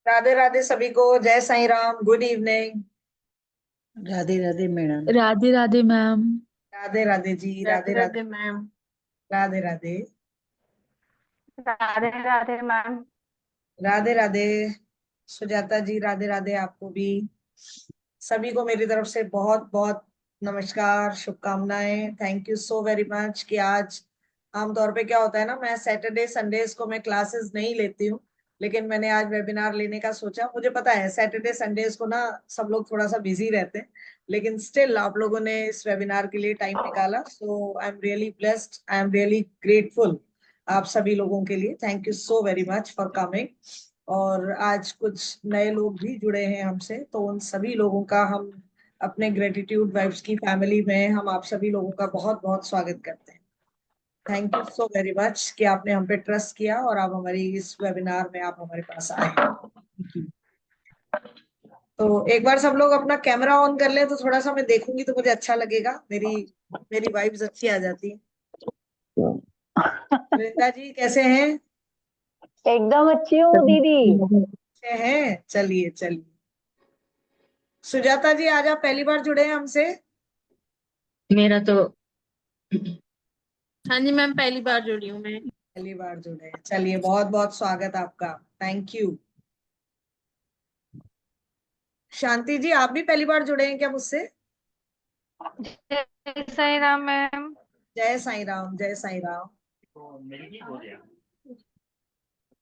राधे राधे सभी को। जय Sai Ram. Good evening. Radhe Radhe madam. Radhe Radhe ma'am. Radhe Radhe ji. Radhe Radhe Radhe. Radhe ma'am. Radhe Radhe. Radhe Radhe ma'am. Radhe Radhe Sujata ji. Radhe Radhe आपको भी। सभी को मेरी तरफ से बहुत बहुत नमस्कार, शुभकामनाएं। Thank you so very much कि आज आमतौर पे क्या होता है ना, मैं सैटरडे संडेज को मैं क्लासेस नहीं लेती हूँ, लेकिन मैंने आज वेबिनार लेने का सोचा। मुझे पता है सैटरडे संडेज को ना सब लोग थोड़ा सा बिजी रहते हैं, लेकिन स्टिल आप लोगों ने इस वेबिनार के लिए टाइम निकाला। So I am really blessed, I am really grateful आप सभी लोगों के लिए। Thank you so very much for coming. और आज कुछ नए लोग भी जुड़े हैं हमसे, तो उन सभी लोगों का हम अपने ग्रेटिट्यूड वाइब्स की फैमिली में हम आप सभी लोगों का बहुत बहुत स्वागत करते हैं। Thank you so very much कि आपने हम पे ट्रस्ट किया और आप हमारी इस वेबिनार में आप हमारे पास आए। Thank you। तो एक बार सब लोग अपना कैमरा ऑन कर ले तो थोड़ा सा मैं देखूंगी तो मुझे अच्छा लगेगा, मेरी मेरी वाइब्स अच्छी आ जाती है। वृंदा जी कैसे हैं? एकदम अच्छी हूँ दीदी। अच्छे हैं, चलिए चलिए। सुजाता जी आज आप पहली बार जुड़े हैं हमसे? मेरा तो हाँ जी मैम, पहली बार जुड़ी हूँ मैं। पहली बार जुड़े हैं, चलिए बहुत बहुत स्वागत आपका। Thank you. शांति जी आप भी पहली बार जुड़े हैं क्या मुझसे? जय साईं राम मैम। जय साईं राम। जय साईं राम।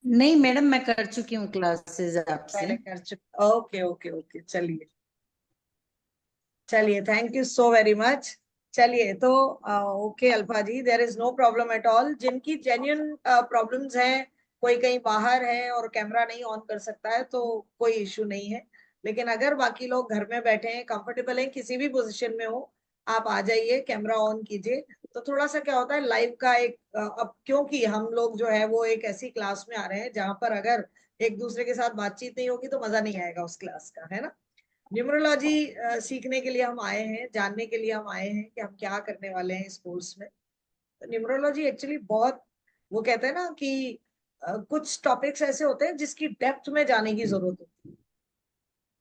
नहीं मैडम, मैं कर चुकी हूँ क्लासेस आपसे। पहले कर चुके। ओके ओके ओके, चलिए चलिए। Thank you so very much. चलिए तो okay alpha ji, there is no problem at all. जिनकी जेन्युइन प्रॉब्लम्स हैं, कोई कहीं बाहर है और कैमरा नहीं ऑन कर सकता है तो कोई इशू नहीं है। लेकिन अगर बाकी लोग घर में बैठे हैं, कंफर्टेबल हैं, किसी भी पोजीशन में हो, आप आ जाइए, कैमरा ऑन कीजिए। तो थोड़ा सा क्या होता है लाइव का एक अब क्योंकि हम लोग जो है वो एक ऐसी क्लास में आ रहे हैं जहां पर अगर एक दूसरे के साथ बातचीत नहीं होगी तो मजा नहीं आएगा उस क्लास का, है ना। न्यूमरोलॉजी सीखने के लिए हम आए हैं, जानने के लिए हम आए हैं कि हम क्या करने वाले हैं इस कोर्स में। तो न्यूमरोलॉजी एक्चुअली बहुत, वो कहते हैं ना कि कुछ टॉपिक्स ऐसे होते हैं जिसकी डेप्थ में जाने की जरूरत होती है।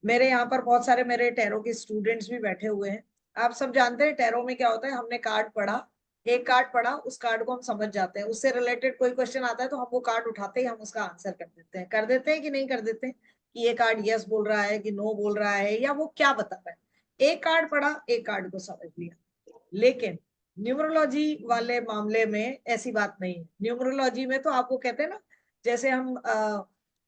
मेरे यहाँ पर बहुत सारे मेरे टैरो के स्टूडेंट्स भी बैठे हुए हैं। आप सब जानते हैं टैरो में क्या होता है, हमने कार्ड पढ़ा, एक कार्ड पढ़ा, उस कार्ड को हम समझ जाते हैं, उससे रिलेटेड कोई क्वेश्चन आता है तो हम वो कार्ड उठाते ही हम उसका आंसर कर देते हैं कि नहीं कर देते हैं, कि ये कार्ड यस बोल रहा है कि नो बोल रहा है या वो क्या बता रहा है। एक कार्ड पढ़ा, एक कार्ड को समझ लिया। लेकिन न्यूमरोलॉजी वाले मामले में ऐसी बात नहीं है। न्यूमरोलॉजी में तो आपको कहते हैं ना, जैसे हम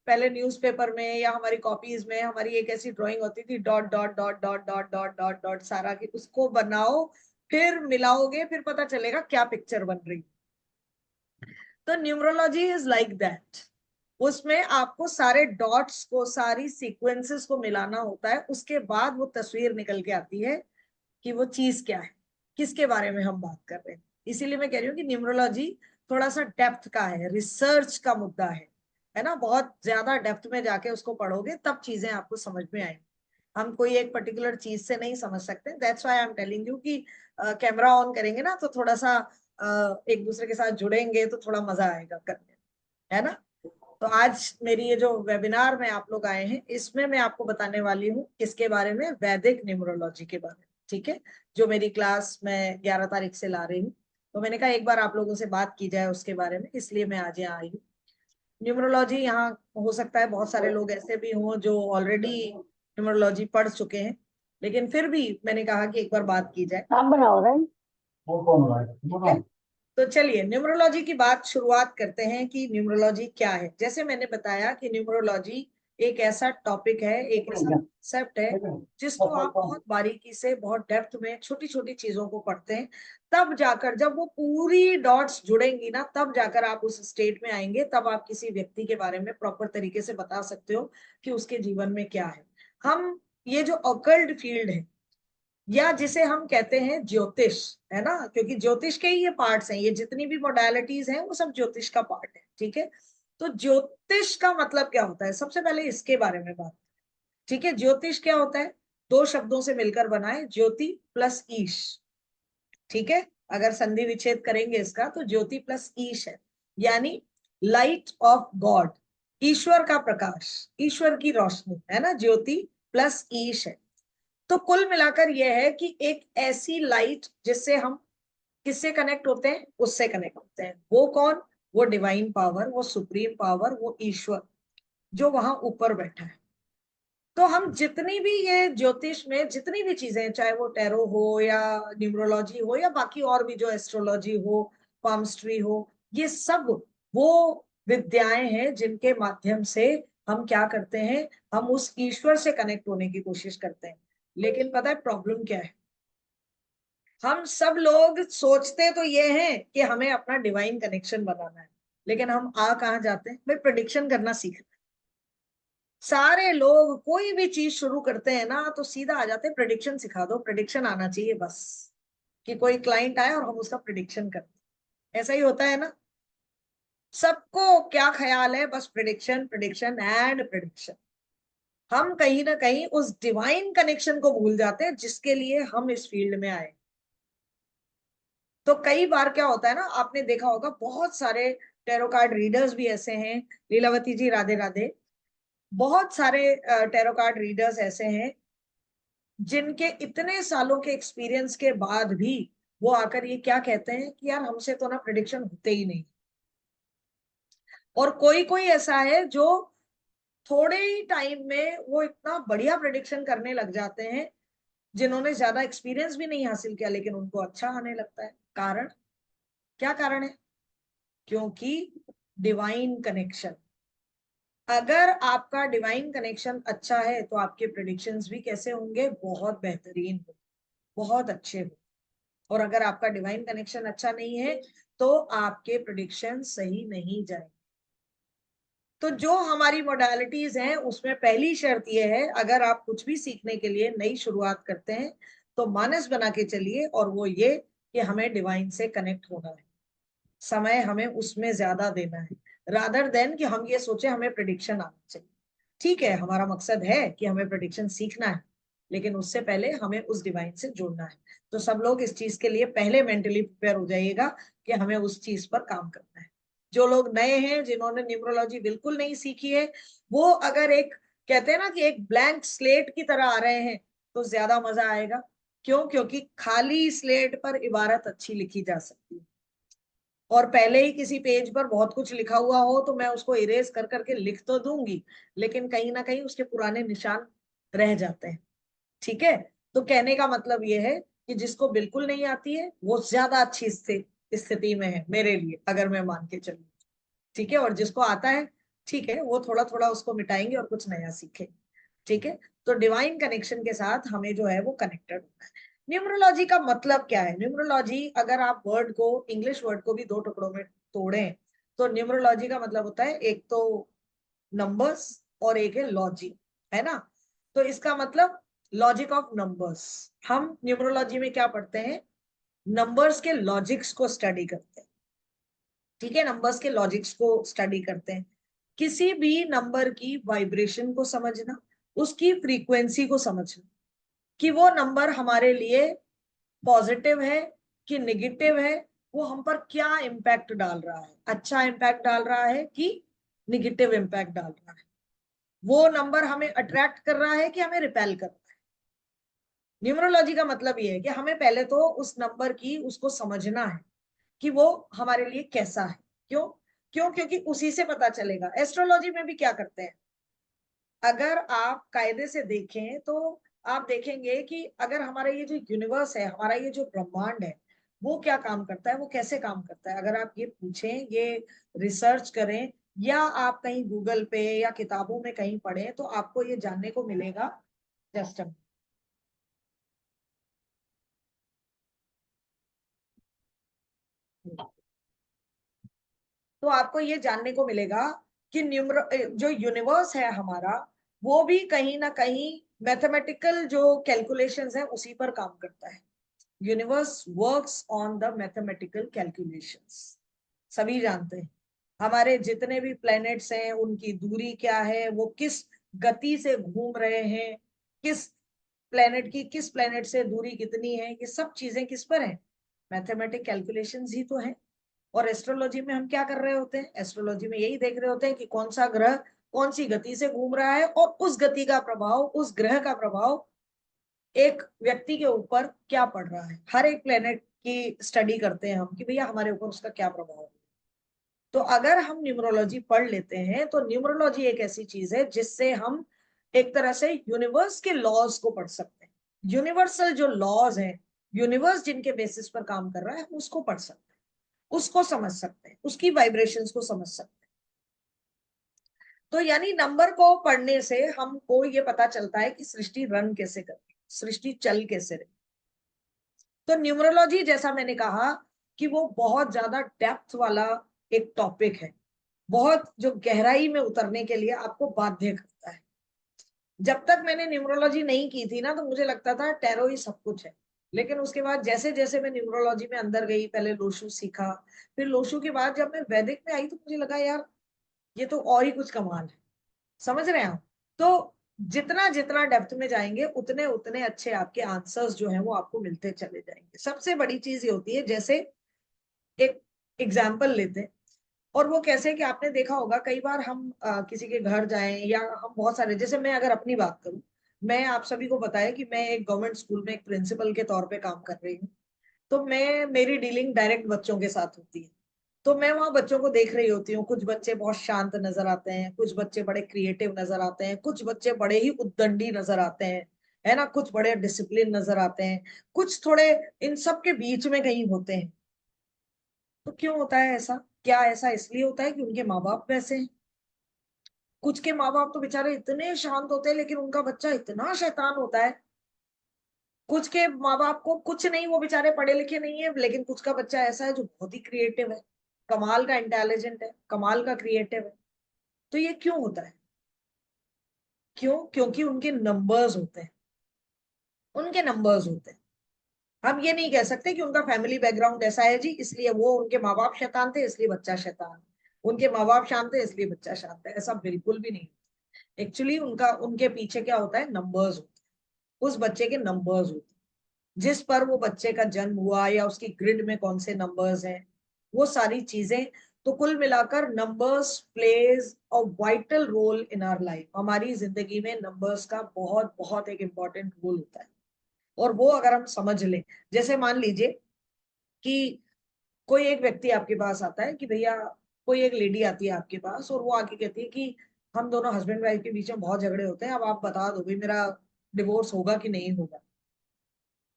पहले न्यूज़पेपर में या हमारी कॉपीज में हमारी एक ऐसी ड्राइंग होती थी, dot dot dot dot dot dot dot dot सारा, कि उसको बनाओ, फिर मिलाओगे, फिर पता चलेगा क्या पिक्चर बन रही। तो न्यूमरोलॉजी इज लाइक दैट। उसमें आपको सारे डॉट्स को, सारी सीक्वेंसेस को मिलाना होता है, उसके बाद वो तस्वीर निकल के आती है कि वो चीज क्या है, किसके बारे में हम बात कर रहे हैं। इसीलिए मैं कह रही हूँ कि न्यूमरोलॉजी थोड़ा सा डेप्थ का है, रिसर्च का मुद्दा है ना। बहुत ज्यादा डेप्थ में जाके उसको पढ़ोगे तब चीजें आपको समझ में आएंगी। हम कोई एक पर्टिकुलर चीज से नहीं समझ सकते। That's why I am telling you कि कैमरा ऑन करेंगे ना तो थोड़ा सा एक दूसरे के साथ जुड़ेंगे तो थोड़ा मजा आएगा करने में, है ना। तो आज मेरी ये जो वेबिनार में आप लोग आए हैं, इसमें मैं आपको बताने वाली हूँ किसके बारे में, वैदिक न्यूमरोलॉजी के बारे में। ठीक है, जो मेरी क्लास में 11 तारीख से ला रही हूँ, तो मैंने कहा एक बार आप लोगों से बात की जाए उसके बारे में, इसलिए मैं आज यहाँ आई हूँ। न्यूमरोलॉजी यहाँ, हो सकता है बहुत सारे लोग ऐसे भी हों जो ऑलरेडी न्यूमरोलॉजी पढ़ चुके हैं, लेकिन फिर भी मैंने कहा कि एक बार बात की जाए। आप बनाओ रहे। ठीक है, तो चलिए न्यूमरोलॉजी की बात शुरुआत करते हैं कि न्यूमरोलॉजी क्या है। जैसे मैंने बताया कि न्यूमरोलॉजी एक ऐसा टॉपिक है, एक ऐसा कॉन्सेप्ट है जिसको आप बहुत बारीकी से, बहुत डेप्थ में छोटी छोटी चीजों को पढ़ते हैं। तब जाकर जब वो पूरी डॉट्स जुड़ेंगी ना, तब जाकर आप उस स्टेट में आएंगे, तब आप किसी व्यक्ति के बारे में प्रॉपर तरीके से बता सकते हो कि उसके जीवन में क्या है। हम ये जो ऑकल्ट फील्ड है, या जिसे हम कहते हैं ज्योतिष, है ना, क्योंकि ज्योतिष के ही ये पार्ट्स हैं, ये जितनी भी मोडालिटीज हैं वो सब ज्योतिष का पार्ट है। ठीक है, तो ज्योतिष का मतलब क्या होता है, सबसे पहले इसके बारे में बात। ठीक है, ज्योतिष क्या होता है, दो शब्दों से मिलकर बना है, ज्योति प्लस ईश। ठीक है, अगर संधि विच्छेद करेंगे इसका तो ज्योति प्लस ईश है, यानी लाइट ऑफ गॉड। ईश्वर का प्रकाश, ईश्वर की रोशनी है ना, ज्योति प्लस ईश है। तो कुल मिलाकर यह है कि एक ऐसी लाइट जिससे हम किससे कनेक्ट होते हैं, उससे कनेक्ट होते हैं। वो कौन? वो डिवाइन पावर, वो सुप्रीम पावर, वो ईश्वर जो वहां ऊपर बैठा है। तो हम जितनी भी ये ज्योतिष में जितनी भी चीजें, चाहे वो टैरो हो या न्यूमरोलॉजी हो या बाकी और भी जो एस्ट्रोलॉजी हो, पामस्ट्री हो, ये सब वो विद्याएं हैं जिनके माध्यम से हम क्या करते हैं, हम उस ईश्वर से कनेक्ट होने की कोशिश करते हैं। लेकिन पता है प्रॉब्लम क्या है? हम सब लोग सोचते तो ये हैं कि हमें अपना डिवाइन कनेक्शन बनाना है, लेकिन हम आ कहाँ जाते हैं? भाई प्रेडिक्शन करना सीखना। सारे लोग कोई भी चीज शुरू करते हैं ना तो सीधा आ जाते हैं, प्रेडिक्शन सिखा दो, प्रेडिक्शन आना चाहिए बस, कि कोई क्लाइंट आए और हम उसका प्रेडिक्शन करते हैं। ऐसा ही होता है ना, सबको क्या ख्याल है? बस प्रेडिक्शन, प्रेडिक्शन एंड प्रेडिक्शन। हम कहीं ना कहीं उस डिवाइन कनेक्शन को भूल जाते हैं जिसके लिए हम इस फील्ड में आए। तो कई बार क्या होता है ना, आपने देखा होगा बहुत सारे टैरो कार्ड रीडर्स भी ऐसे हैं, लीलावती जी राधे राधे, बहुत सारे टैरो कार्ड रीडर्स ऐसे हैं जिनके इतने सालों के एक्सपीरियंस के बाद भी वो आकर ये क्या कहते हैं कि यार हमसे तो ना प्रेडिक्शन होते ही नहीं। और कोई कोई ऐसा है जो थोड़े ही टाइम में वो इतना बढ़िया प्रेडिक्शन करने लग जाते हैं, जिन्होंने ज्यादा एक्सपीरियंस भी नहीं हासिल किया लेकिन उनको अच्छा आने लगता है। कारण क्या? कारण है क्योंकि डिवाइन कनेक्शन। अगर आपका डिवाइन कनेक्शन अच्छा है तो आपके प्रेडिक्शंस भी कैसे होंगे? बहुत बेहतरीन हो, बहुत अच्छे हो। और अगर आपका डिवाइन कनेक्शन अच्छा नहीं है तो आपके प्रेडिक्शन सही नहीं जाएंगे। तो जो हमारी मोडालिटीज हैं उसमें पहली शर्त यह है, अगर आप कुछ भी सीखने के लिए नई शुरुआत करते हैं तो मानस बना के चलिए, और वो ये कि हमें डिवाइन से कनेक्ट होना है, समय हमें उसमें ज्यादा देना है, रादर देन कि हम ये सोचे हमें प्रेडिक्शन आना चाहिए। ठीक है, हमारा मकसद है कि हमें प्रेडिक्शन सीखना है, लेकिन उससे पहले हमें उस डिवाइन से जुड़ना है। तो सब लोग इस चीज के लिए पहले मेंटली प्रिपेयर हो जाइएगा कि हमें उस चीज पर काम करना है। जो लोग नए हैं, जिन्होंने न्यूमरोलॉजी बिल्कुल नहीं सीखी है, वो अगर एक कहते हैं ना कि एक ब्लैंक स्लेट की तरह आ रहे हैं तो ज्यादा मजा आएगा। क्यों? क्योंकि खाली स्लेट पर इबारत अच्छी लिखी जा सकती है, और पहले ही किसी पेज पर बहुत कुछ लिखा हुआ हो तो मैं उसको इरेज कर करके लिख तो दूंगी, लेकिन कहीं ना कहीं उसके पुराने निशान रह जाते हैं। ठीक है, तो कहने का मतलब ये है कि जिसको बिल्कुल नहीं आती है वो ज्यादा अच्छी स्थिति में है मेरे लिए, अगर मैं मान के चलूं। ठीक है, और जिसको आता है, ठीक है, वो थोड़ा थोड़ा उसको मिटाएंगे और कुछ नया सीखेंगे। ठीक है, तो डिवाइन कनेक्शन के साथ हमें जो है वो कनेक्टेड होना है। न्यूमरोलॉजी का मतलब क्या है? न्यूमरोलॉजी, अगर आप वर्ड को, इंग्लिश वर्ड को भी दो टुकड़ों में तोड़ें तो न्यूमरोलॉजी का मतलब होता है एक तो नंबर्स और एक है लॉजिक, है ना। तो इसका मतलब लॉजिक ऑफ नंबर्स। हम न्यूमरोलॉजी में क्या पढ़ते हैं? नंबर्स के लॉजिक्स को स्टडी करते हैं। ठीक है, नंबर्स के लॉजिक्स को स्टडी करते हैं। किसी भी नंबर की वाइब्रेशन को समझना, उसकी फ्रीक्वेंसी को समझना, कि वो नंबर हमारे लिए पॉजिटिव है कि नेगेटिव है, वो हम पर क्या इम्पैक्ट डाल रहा है, अच्छा इम्पैक्ट डाल रहा है कि निगेटिव इम्पैक्ट डाल रहा है, वो नंबर हमें अट्रैक्ट कर रहा है कि हमें रिपेल कर रहा है। न्यूमरोलॉजी का मतलब ये है कि हमें पहले तो उस नंबर की उसको समझना है कि वो हमारे लिए कैसा है। क्यों? क्यों? क्योंकि उसी से पता चलेगा। एस्ट्रोलॉजी में भी क्या करते हैं, अगर आप कायदे से देखें तो आप देखेंगे कि अगर हमारा ये जो यूनिवर्स है, हमारा ये जो ब्रह्मांड है, वो क्या काम करता है, वो कैसे काम करता है, अगर आप ये पूछें, ये रिसर्च करें, या आप कहीं गूगल पे या किताबों में कहीं पढ़ें, तो आपको ये जानने को मिलेगा। जस्ट तो आपको ये जानने को मिलेगा कि जो यूनिवर्स है हमारा, वो भी कहीं ना कहीं मैथमेटिकल जो कैलकुलेशंस है उसी पर काम करता है। Universe works on the mathematical calculations. सभी जानते हैं हमारे जितने भी प्लैनेट्स हैं उनकी दूरी क्या है, वो किस गति से घूम रहे हैं, किस प्लैनेट की किस प्लैनेट से दूरी कितनी है, ये सब चीजें किस पर है? मैथमेटिक कैलकुलेशंस ही तो है। और एस्ट्रोलॉजी में हम क्या कर रहे होते हैं, एस्ट्रोलॉजी में यही देख रहे होते हैं कि कौन सा ग्रह कौन सी गति से घूम रहा है और उस गति का प्रभाव, उस ग्रह का प्रभाव एक व्यक्ति के ऊपर क्या पड़ रहा है। हर एक प्लेनेट की स्टडी करते हैं हम कि भैया हमारे ऊपर उसका क्या प्रभाव है। तो अगर हम न्यूमरोलॉजी पढ़ लेते हैं तो न्यूमरोलॉजी एक ऐसी चीज है जिससे हम एक तरह से यूनिवर्स के लॉज को पढ़ सकते हैं। यूनिवर्सल जो लॉज हैं, यूनिवर्स जिनके बेसिस पर काम कर रहा है, हम उसको पढ़ सकते हैं, उसको समझ सकते हैं, उसकी वाइब्रेशंस को समझ सकते हैं। तो यानी नंबर को पढ़ने से हमको ये पता चलता है कि सृष्टि रन कैसे कर रही, सृष्टि चल कैसे रही। तो न्यूमरोलॉजी जैसा मैंने कहा कि वो बहुत ज्यादा डेप्थ वाला एक टॉपिक है, बहुत जो गहराई में उतरने के लिए आपको बाध्य करता है। जब तक मैंने न्यूमरोलॉजी नहीं की थी ना, तो मुझे लगता था टैरो ही सब कुछ है। लेकिन उसके बाद जैसे जैसे मैं न्यूमरोलॉजी में अंदर गई, पहले लोशु सीखा, फिर लोशु के बाद जब मैं वैदिक में आई तो मुझे लगा यार ये तो और ही कुछ कमाल है। समझ रहे हैं आप? तो जितना जितना डेप्थ में जाएंगे उतने उतने अच्छे आपके आंसर्स जो है वो आपको मिलते चले जाएंगे। सबसे बड़ी चीज ये होती है, जैसे एक एग्जाम्पल लेते हैं, और वो कैसे कि आपने देखा होगा कई बार हम किसी के घर जाएं या हम बहुत सारे, जैसे मैं अगर अपनी बात करूं, मैं आप सभी को बताया कि मैं एक गवर्नमेंट स्कूल में एक प्रिंसिपल के तौर पे काम कर रही हूँ। तो मेरी डीलिंग डायरेक्ट बच्चों के साथ होती है। तो मैं वहां बच्चों को देख रही होती हूँ, कुछ बच्चे बहुत शांत नजर आते हैं, कुछ बच्चे बड़े क्रिएटिव नजर आते हैं, कुछ बच्चे बड़े ही उद्दंडी नजर आते हैं, है ना, कुछ बड़े डिसिप्लिन नजर आते हैं, कुछ थोड़े इन सब के बीच में कहीं होते हैं। तो क्यों होता है ऐसा? क्या ऐसा इसलिए होता है कि उनके माँ बाप वैसे हैं? कुछ के माँ बाप तो बेचारे इतने शांत होते हैं लेकिन उनका बच्चा इतना शैतान होता है। कुछ के माँ बाप को कुछ नहीं, वो बेचारे पढ़े लिखे नहीं है, लेकिन कुछ का बच्चा ऐसा है जो बहुत ही क्रिएटिव है, कमाल का इंटेलिजेंट है, कमाल का क्रिएटिव है। तो ये क्यों होता है? क्यों? क्योंकि उनके नंबर्स होते हैं, उनके नंबर्स होते हैं। हम ये नहीं कह सकते कि उनका फैमिली बैकग्राउंड ऐसा है जी, इसलिए वो उनके माँ बाप शैतान थे इसलिए बच्चा शैतान है, उनके माँ बाप शांत थे इसलिए बच्चा शांत है। ऐसा बिल्कुल भी नहीं। एक्चुअली उनका उनके पीछे क्या होता है, नंबर्स होते हैं, उस बच्चे के नंबर्स होते हैं, जिस पर वो बच्चे का जन्म हुआ या उसकी ग्रिड में कौन से नंबर्स हैं, वो सारी चीजें। तो कुल मिलाकर numbers plays a vital role in our life. हमारी जिंदगी में नंबर्स का बहुत बहुत एक इम्पॉर्टेंट रोल होता है। और वो अगर हम समझ लें, जैसे मान लीजिए कि कोई एक व्यक्ति आपके पास आता है कि भैया, कोई एक लेडी आती है आपके पास और वो आके कहती है कि हम दोनों हस्बैंड वाइफ के बीच में बहुत झगड़े होते हैं, अब आप बता दो भाई मेरा डिवोर्स होगा कि नहीं होगा।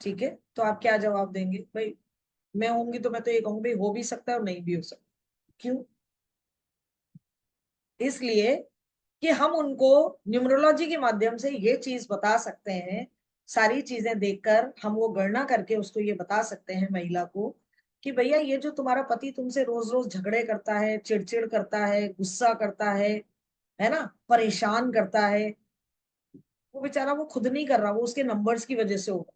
ठीक है, तो आप क्या जवाब देंगे? भाई मैं होंगी तो मैं तो ये कहूंगी भाई हो भी सकता है और नहीं भी हो सकता। क्यों? इसलिए कि हम उनको न्यूमरोलॉजी के माध्यम से ये चीज बता सकते हैं, सारी चीजें देखकर हम वो गणना करके उसको ये बता सकते हैं महिला को कि भैया ये जो तुम्हारा पति तुमसे रोज रोज झगड़े करता है, चिड़चिड़ करता है, गुस्सा करता है ना, परेशान करता है, वो बेचारा वो खुद नहीं कर रहा, वो उसके नंबर्स की वजह से होगा।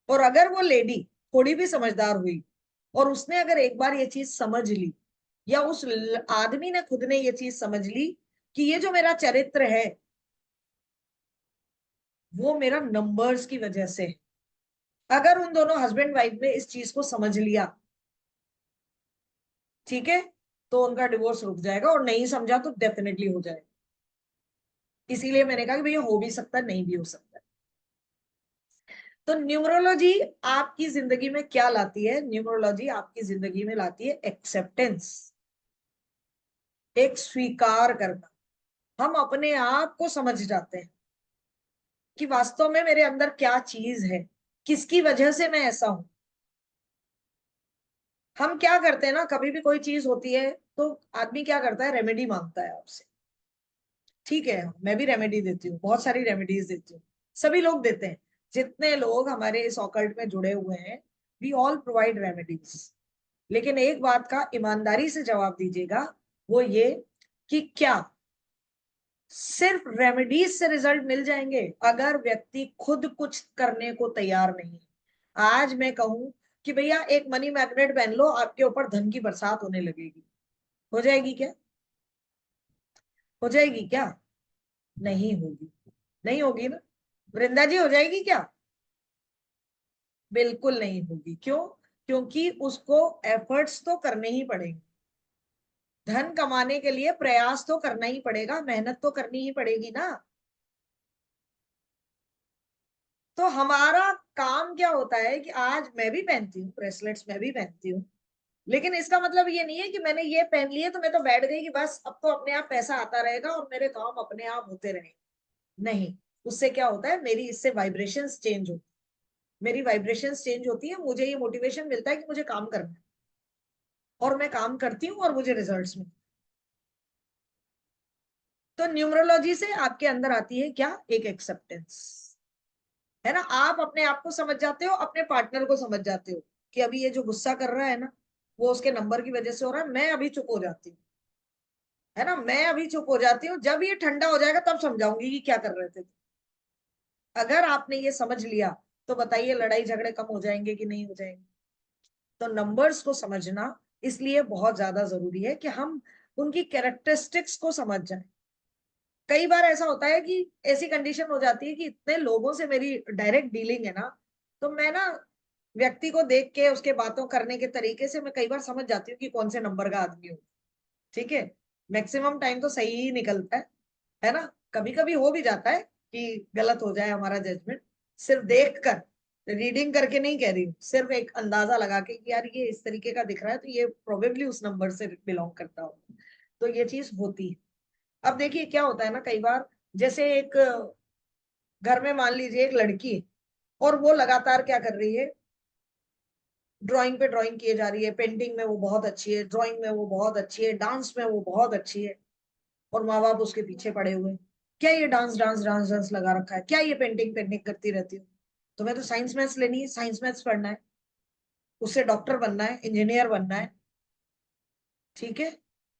और अगर वो लेडी थोड़ी भी समझदार हुई और उसने अगर एक बार ये चीज समझ ली, या उस आदमी ने खुद ने ये चीज समझ ली कि ये जो मेरा चरित्र है वो मेरा नंबर्स की वजह से है। अगर उन दोनों हस्बैंड वाइफ ने इस चीज को समझ लिया, ठीक है, तो उनका डिवोर्स रुक जाएगा, और नहीं समझा तो डेफिनेटली हो जाएगा। इसीलिए मैंने कहा कि भैया हो भी सकता है, नहीं भी हो सकता है। तो न्यूमरोलॉजी आपकी जिंदगी में क्या लाती है? न्यूमरोलॉजी आपकी जिंदगी में लाती है एक्सेप्टेंस, एक स्वीकार करना। हम अपने आप को समझ जाते हैं कि वास्तव में मेरे अंदर क्या चीज है, किसकी वजह से मैं ऐसा हूं। हम क्या करते हैं ना, कभी भी कोई चीज होती है तो आदमी क्या करता है, रेमेडी मांगता है आपसे। ठीक है, मैं भी रेमेडी देती हूँ, बहुत सारी रेमेडीज देती हूँ, सभी लोग देते हैं। जितने लोग हमारे इस ऑकल्ट में जुड़े हुए हैं, वी ऑल प्रोवाइड रेमेडीज। लेकिन एक बात का ईमानदारी से जवाब दीजिएगा, वो ये कि क्या सिर्फ रेमेडीज से रिजल्ट मिल जाएंगे? अगर व्यक्ति खुद कुछ करने को तैयार नहीं है। आज मैं कहूं कि भैया एक मनी मैग्नेट पहन लो, आपके ऊपर धन की बरसात होने लगेगी, हो जाएगी क्या? हो जाएगी क्या? नहीं होगी। नहीं होगी ना? वृंदा जी हो जाएगी क्या? बिल्कुल नहीं होगी। क्यों? क्योंकि उसको एफर्ट्स तो करने ही पड़ेंगे। धन कमाने के लिए प्रयास तो करना ही पड़ेगा, मेहनत तो करनी ही पड़ेगी ना। तो हमारा काम क्या होता है कि आज मैं भी पहनती हूँ ब्रेसलेट्स, मैं भी पहनती हूँ, लेकिन इसका मतलब ये नहीं है कि मैंने ये पहन लिए तो मैं तो बैठ गई कि बस अब तो अपने आप पैसा आता रहेगा और मेरे काम अपने आप होते रहेंगे। नहीं, उससे क्या होता है, मेरी इससे वाइब्रेशंस चेंज होती, मेरी वाइब्रेशंस चेंज होती है, मुझे ये मोटिवेशन मिलता है कि मुझे काम करना है, और मैं काम करती हूँ और मुझे रिजल्ट्स मिलते हैं। तो न्यूमरोलॉजी से आपके अंदर आती है क्या, एक एक्सेप्टेंस, है ना। आप अपने आप को समझ जाते हो, अपने पार्टनर को समझ जाते हो कि अभी ये जो गुस्सा कर रहा है ना, वो उसके नंबर की वजह से हो रहा है, मैं अभी चुप हो जाती हूँ, है ना, मैं अभी चुप हो जाती हूँ, जब ये ठंडा हो जाएगा तब समझाऊंगी कि क्या कर रहे थे। अगर आपने ये समझ लिया तो बताइए लड़ाई झगड़े कम हो जाएंगे कि नहीं हो जाएंगे। तो नंबर्स को समझना इसलिए बहुत ज्यादा जरूरी है कि हम उनकी कैरेक्टरिस्टिक्स को समझ जाएं। कई बार ऐसा होता है कि ऐसी कंडीशन हो जाती है कि इतने लोगों से मेरी डायरेक्ट डीलिंग है ना, तो मैं ना व्यक्ति को देख के उसके बातों करने के तरीके से मैं कई बार समझ जाती हूँ कि कौन से नंबर का आदमी हूँ। ठीक है, मैक्सिमम टाइम तो सही ही निकलता है ना। कभी कभी हो भी जाता है कि गलत हो जाए हमारा जजमेंट, सिर्फ देख कर, रीडिंग करके नहीं कह रही हूँ, सिर्फ एक अंदाजा लगा के कि यार ये इस तरीके का दिख रहा है तो ये प्रोबेबली उस नंबर से बिलोंग करता हो, तो ये चीज होती है। अब देखिए क्या होता है ना, कई बार जैसे एक घर में मान लीजिए एक लड़की है और वो लगातार क्या कर रही है, ड्राइंग पे ड्राइंग किए जा रही है, पेंटिंग में वो बहुत अच्छी है, ड्राइंग में वो बहुत अच्छी है, डांस में वो बहुत अच्छी है, और माँ बाप उसके पीछे पड़े हुए हैं, क्या ये डांस डांस डांस डांस लगा रखा है, क्या ये पेंटिंग पेंटिंग करती रहती हूँ। तो मैं तो साइंस मैथ्स लेनी है, साइंस मैथ्स पढ़ना है, उससे डॉक्टर बनना है, इंजीनियर बनना है। ठीक है,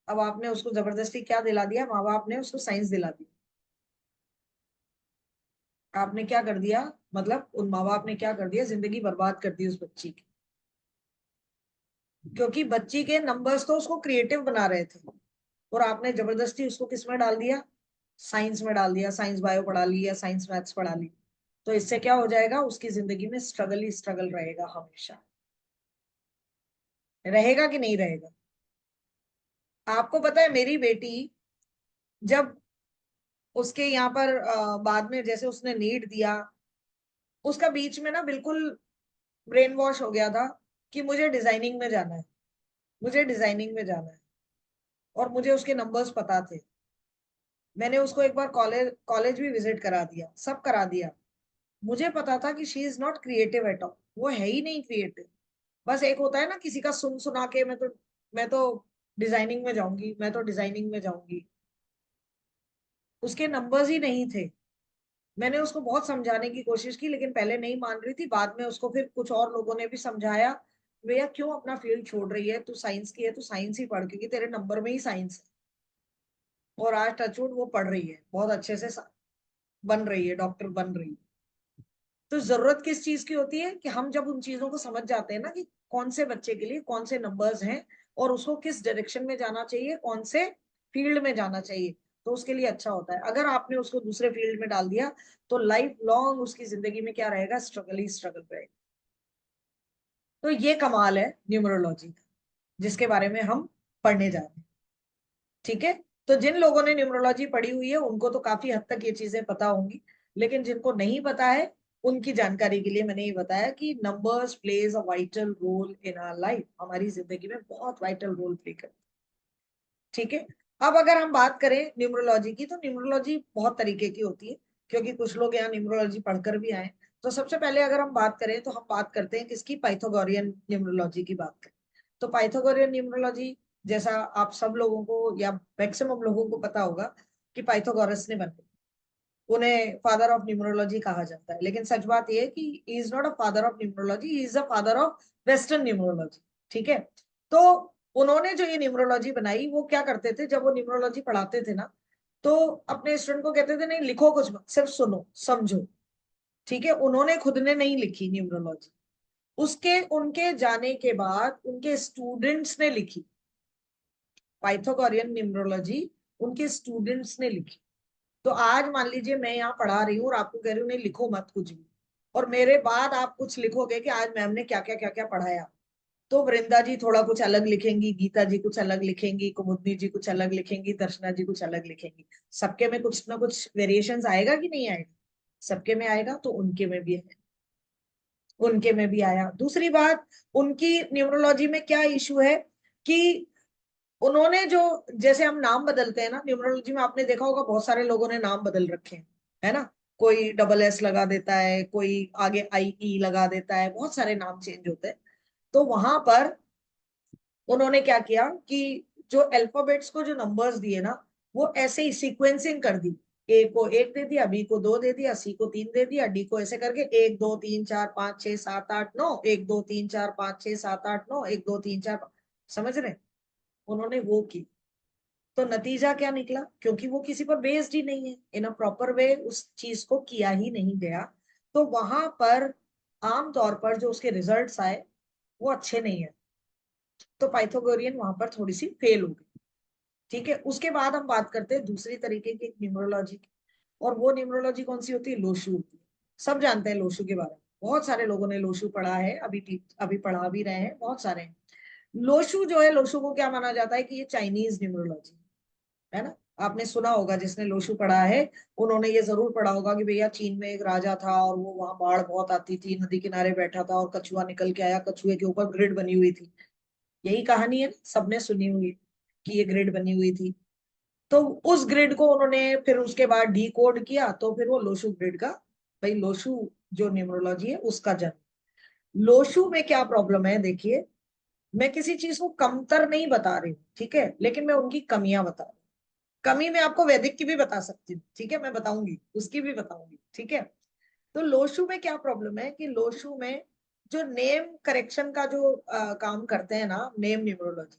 अब आपने उसको जबरदस्ती क्या दिला दिया, माँ बाप ने उसको साइंस दिला दी। आपने क्या कर दिया, मतलब उन माँ बाप ने क्या कर दिया, जिंदगी बर्बाद कर दी उस बच्ची की, क्योंकि बच्ची के नंबर्स तो उसको क्रिएटिव बना रहे थे, और आपने जबरदस्ती उसको किस में डाल दिया, साइंस में डाल दिया, साइंस बायो पढ़ा ली या साइंस मैथ्स पढ़ा ली। तो इससे क्या हो जाएगा, उसकी जिंदगी में स्ट्रगल ही स्ट्रगल रहेगा, हमेशा रहेगा कि नहीं रहेगा। आपको पता है मेरी बेटी जब उसके यहाँ पर बाद में जैसे उसने नीट दिया, उसका बीच में ना बिल्कुल ब्रेन वॉश हो गया था कि मुझे डिजाइनिंग में जाना है, मुझे डिजाइनिंग में जाना है, और मुझे उसके नंबर्स पता थे। मैंने उसको एक बार कॉलेज कॉलेज भी विजिट करा दिया, सब करा दिया, मुझे पता था कि she is not creative at all, वो है ही नहीं क्रिएटिव। बस एक होता है ना किसी का सुन सुना के मैं तो डिजाइनिंग में जाऊंगी, मैं तो डिजाइनिंग में जाऊंगी, उसके नंबर्स ही नहीं थे। मैंने उसको बहुत समझाने की कोशिश की, लेकिन पहले नहीं मान रही थी, बाद में उसको फिर कुछ और लोगों ने भी समझाया, भैया क्यों अपना फील्ड छोड़ रही है, तू साइंस की है, तू साइंस ही पढ़, क्योंकि तेरे नंबर में ही साइंस है। और आज टचवुड वो पढ़ रही है, बहुत अच्छे से बन रही है, डॉक्टर बन रही है। तो जरूरत किस चीज की होती है कि हम जब उन चीजों को समझ जाते हैं ना कि कौन से बच्चे के लिए कौन से नंबर्स हैं और उसको किस डायरेक्शन में जाना चाहिए, कौन से फील्ड में जाना चाहिए, तो उसके लिए अच्छा होता है। अगर आपने उसको दूसरे फील्ड में डाल दिया तो लाइफ लॉन्ग उसकी जिंदगी में क्या रहेगा, स्ट्रगल ही स्ट्रगल रहेगा। तो ये कमाल है न्यूमरोलॉजी का, जिसके बारे में हम पढ़ने जा रहे हैं। ठीक है, तो जिन लोगों ने न्यूमरोलॉजी पढ़ी हुई है उनको तो काफी हद तक ये चीजें पता होंगी, लेकिन जिनको नहीं पता है उनकी जानकारी के लिए मैंने ये बताया कि numbers plays a vital role in our life, हमारी जिंदगी में बहुत वाइटल रोल प्ले करते हैं। ठीक है, अब अगर हम बात करें न्यूमरोलॉजी की, तो न्यूमरोलॉजी बहुत तरीके की होती है, क्योंकि कुछ लोग यहाँ न्यूमरोलॉजी पढ़कर भी आए। तो सबसे पहले अगर हम बात करें तो हम बात करते हैं किसकी, पाइथागोरियन न्यूमरोलॉजी की बात करें। तो पाइथागोरियन न्यूमरोलॉजी, जैसा आप सब लोगों को या मैक्सिमम लोगों को पता होगा कि पाइथागोरस ने बनाई, उन्हें फादर ऑफ न्यूमरोलॉजी कहा जाता है। लेकिन सच बात यह है कि he is not a father of numerology, he is a father of western numerology. ठीक है, तो उन्होंने जो ये न्यूमरोलॉजी बनाई, वो क्या करते थे, जब वो न्यूमरोलॉजी पढ़ाते थे ना, तो अपने स्टूडेंट को कहते थे नहीं लिखो कुछ मत, सिर्फ सुनो समझो। ठीक है, उन्होंने खुद ने नहीं लिखी न्यूमरोलॉजी, उसके उनके जाने के बाद उनके स्टूडेंट्स ने लिखी। पाइथागोरियन न्यूमरोलॉजी उनके स्टूडेंट्स ने लिखी। तो आज मान लीजिए मैं यहाँ पढ़ा रही हूँ और आपको कह रही हूँ नहीं लिखो मत कुछ भी, और मेरे बाद आप कुछ लिखोगे कि आज मैम ने क्या क्या क्या क्या पढ़ाया, तो वृंदा जी थोड़ा कुछ अलग लिखेंगी, गीता जी कुछ अलग लिखेंगी, कुमुदनी जी कुछ अलग लिखेंगी, दर्शना जी कुछ अलग लिखेंगी। सबके में कुछ ना कुछ वेरिएशंस आएगा कि नहीं आएगा? सबके में आएगा, तो उनके में भी है, उनके में भी आया। दूसरी बात, उनकी न्यूमरोलॉजी में क्या इशू है कि उन्होंने जो, जैसे हम नाम बदलते हैं ना न्यूमरोलॉजी में, आपने देखा होगा बहुत सारे लोगों ने नाम बदल रखे हैं, है ना। कोई डबल एस लगा देता है, कोई आगे आई ई लगा देता है, बहुत सारे नाम चेंज होते हैं। तो वहां पर उन्होंने क्या किया कि जो अल्फाबेट्स को जो नंबर्स दिए ना, वो ऐसे ही सीक्वेंसिंग कर दी। ए को 1 दे दिया, बी को 2 दे दिया, सी को 3 दे दिया, डी को ऐसे करके 1 2 3 4 5 6 7 8 9, 1 2 3 4 5 6 7 8 9, 1 2 3 4, समझ रहे? उन्होंने वो की। तो नतीजा क्या निकला? क्योंकि वो किसी पर बेस्ड ही नहीं है, इन अ प्रॉपर वे उस चीज को किया ही नहीं गया, तो वहां पर आमतौर पर जो उसके रिजल्ट्स आए वो अच्छे नहीं है। तो पाइथागोरियन वहां पर थोड़ी सी फेल हो गई। ठीक है, उसके बाद हम बात करते हैं दूसरी तरीके की न्यूमरोलॉजी की। और वो न्यूमरोलॉजी कौन सी होती है? लोशू होती है। सब जानते हैं लोशू के बारे में, बहुत सारे लोगों ने लोशू पढ़ा है, अभी पढ़ा भी रहे हैं बहुत सारे हैं। लोशू जो है, लोशू को क्या माना जाता है कि ये चाइनीज न्यूमरोलॉजी है ना। आपने सुना होगा, जिसने लोशू पढ़ा है उन्होंने ये जरूर पढ़ा होगा कि भैया चीन में एक राजा था और वो वहां बाढ़ बहुत आती थी, नदी किनारे बैठा था और कछुआ निकल के आया, कछुए के ऊपर ग्रिड बनी हुई थी। यही कहानी है, सबने सुनी हुई कि ये ग्रिड बनी हुई थी। तो उस ग्रिड को उन्होंने फिर उसके बाद डी कोड किया, तो फिर वो लोशू ग्रिड का, भाई लोशू जो न्यूमरोलॉजी है उसका जन्म। लोशू में क्या प्रॉब्लम है, देखिए, मैं किसी चीज को कमतर नहीं बता रही हूँ, ठीक है, लेकिन मैं उनकी कमियां बता रही हूँ। कमी मैं आपको वैदिक की भी बता सकती हूँ, ठीक है, मैं बताऊंगी, उसकी भी बताऊंगी, ठीक है। तो लोशु में क्या प्रॉब्लम है कि लोशु में जो नेम करेक्शन का जो काम करते हैं ना, नेम न्यूमरोलॉजी,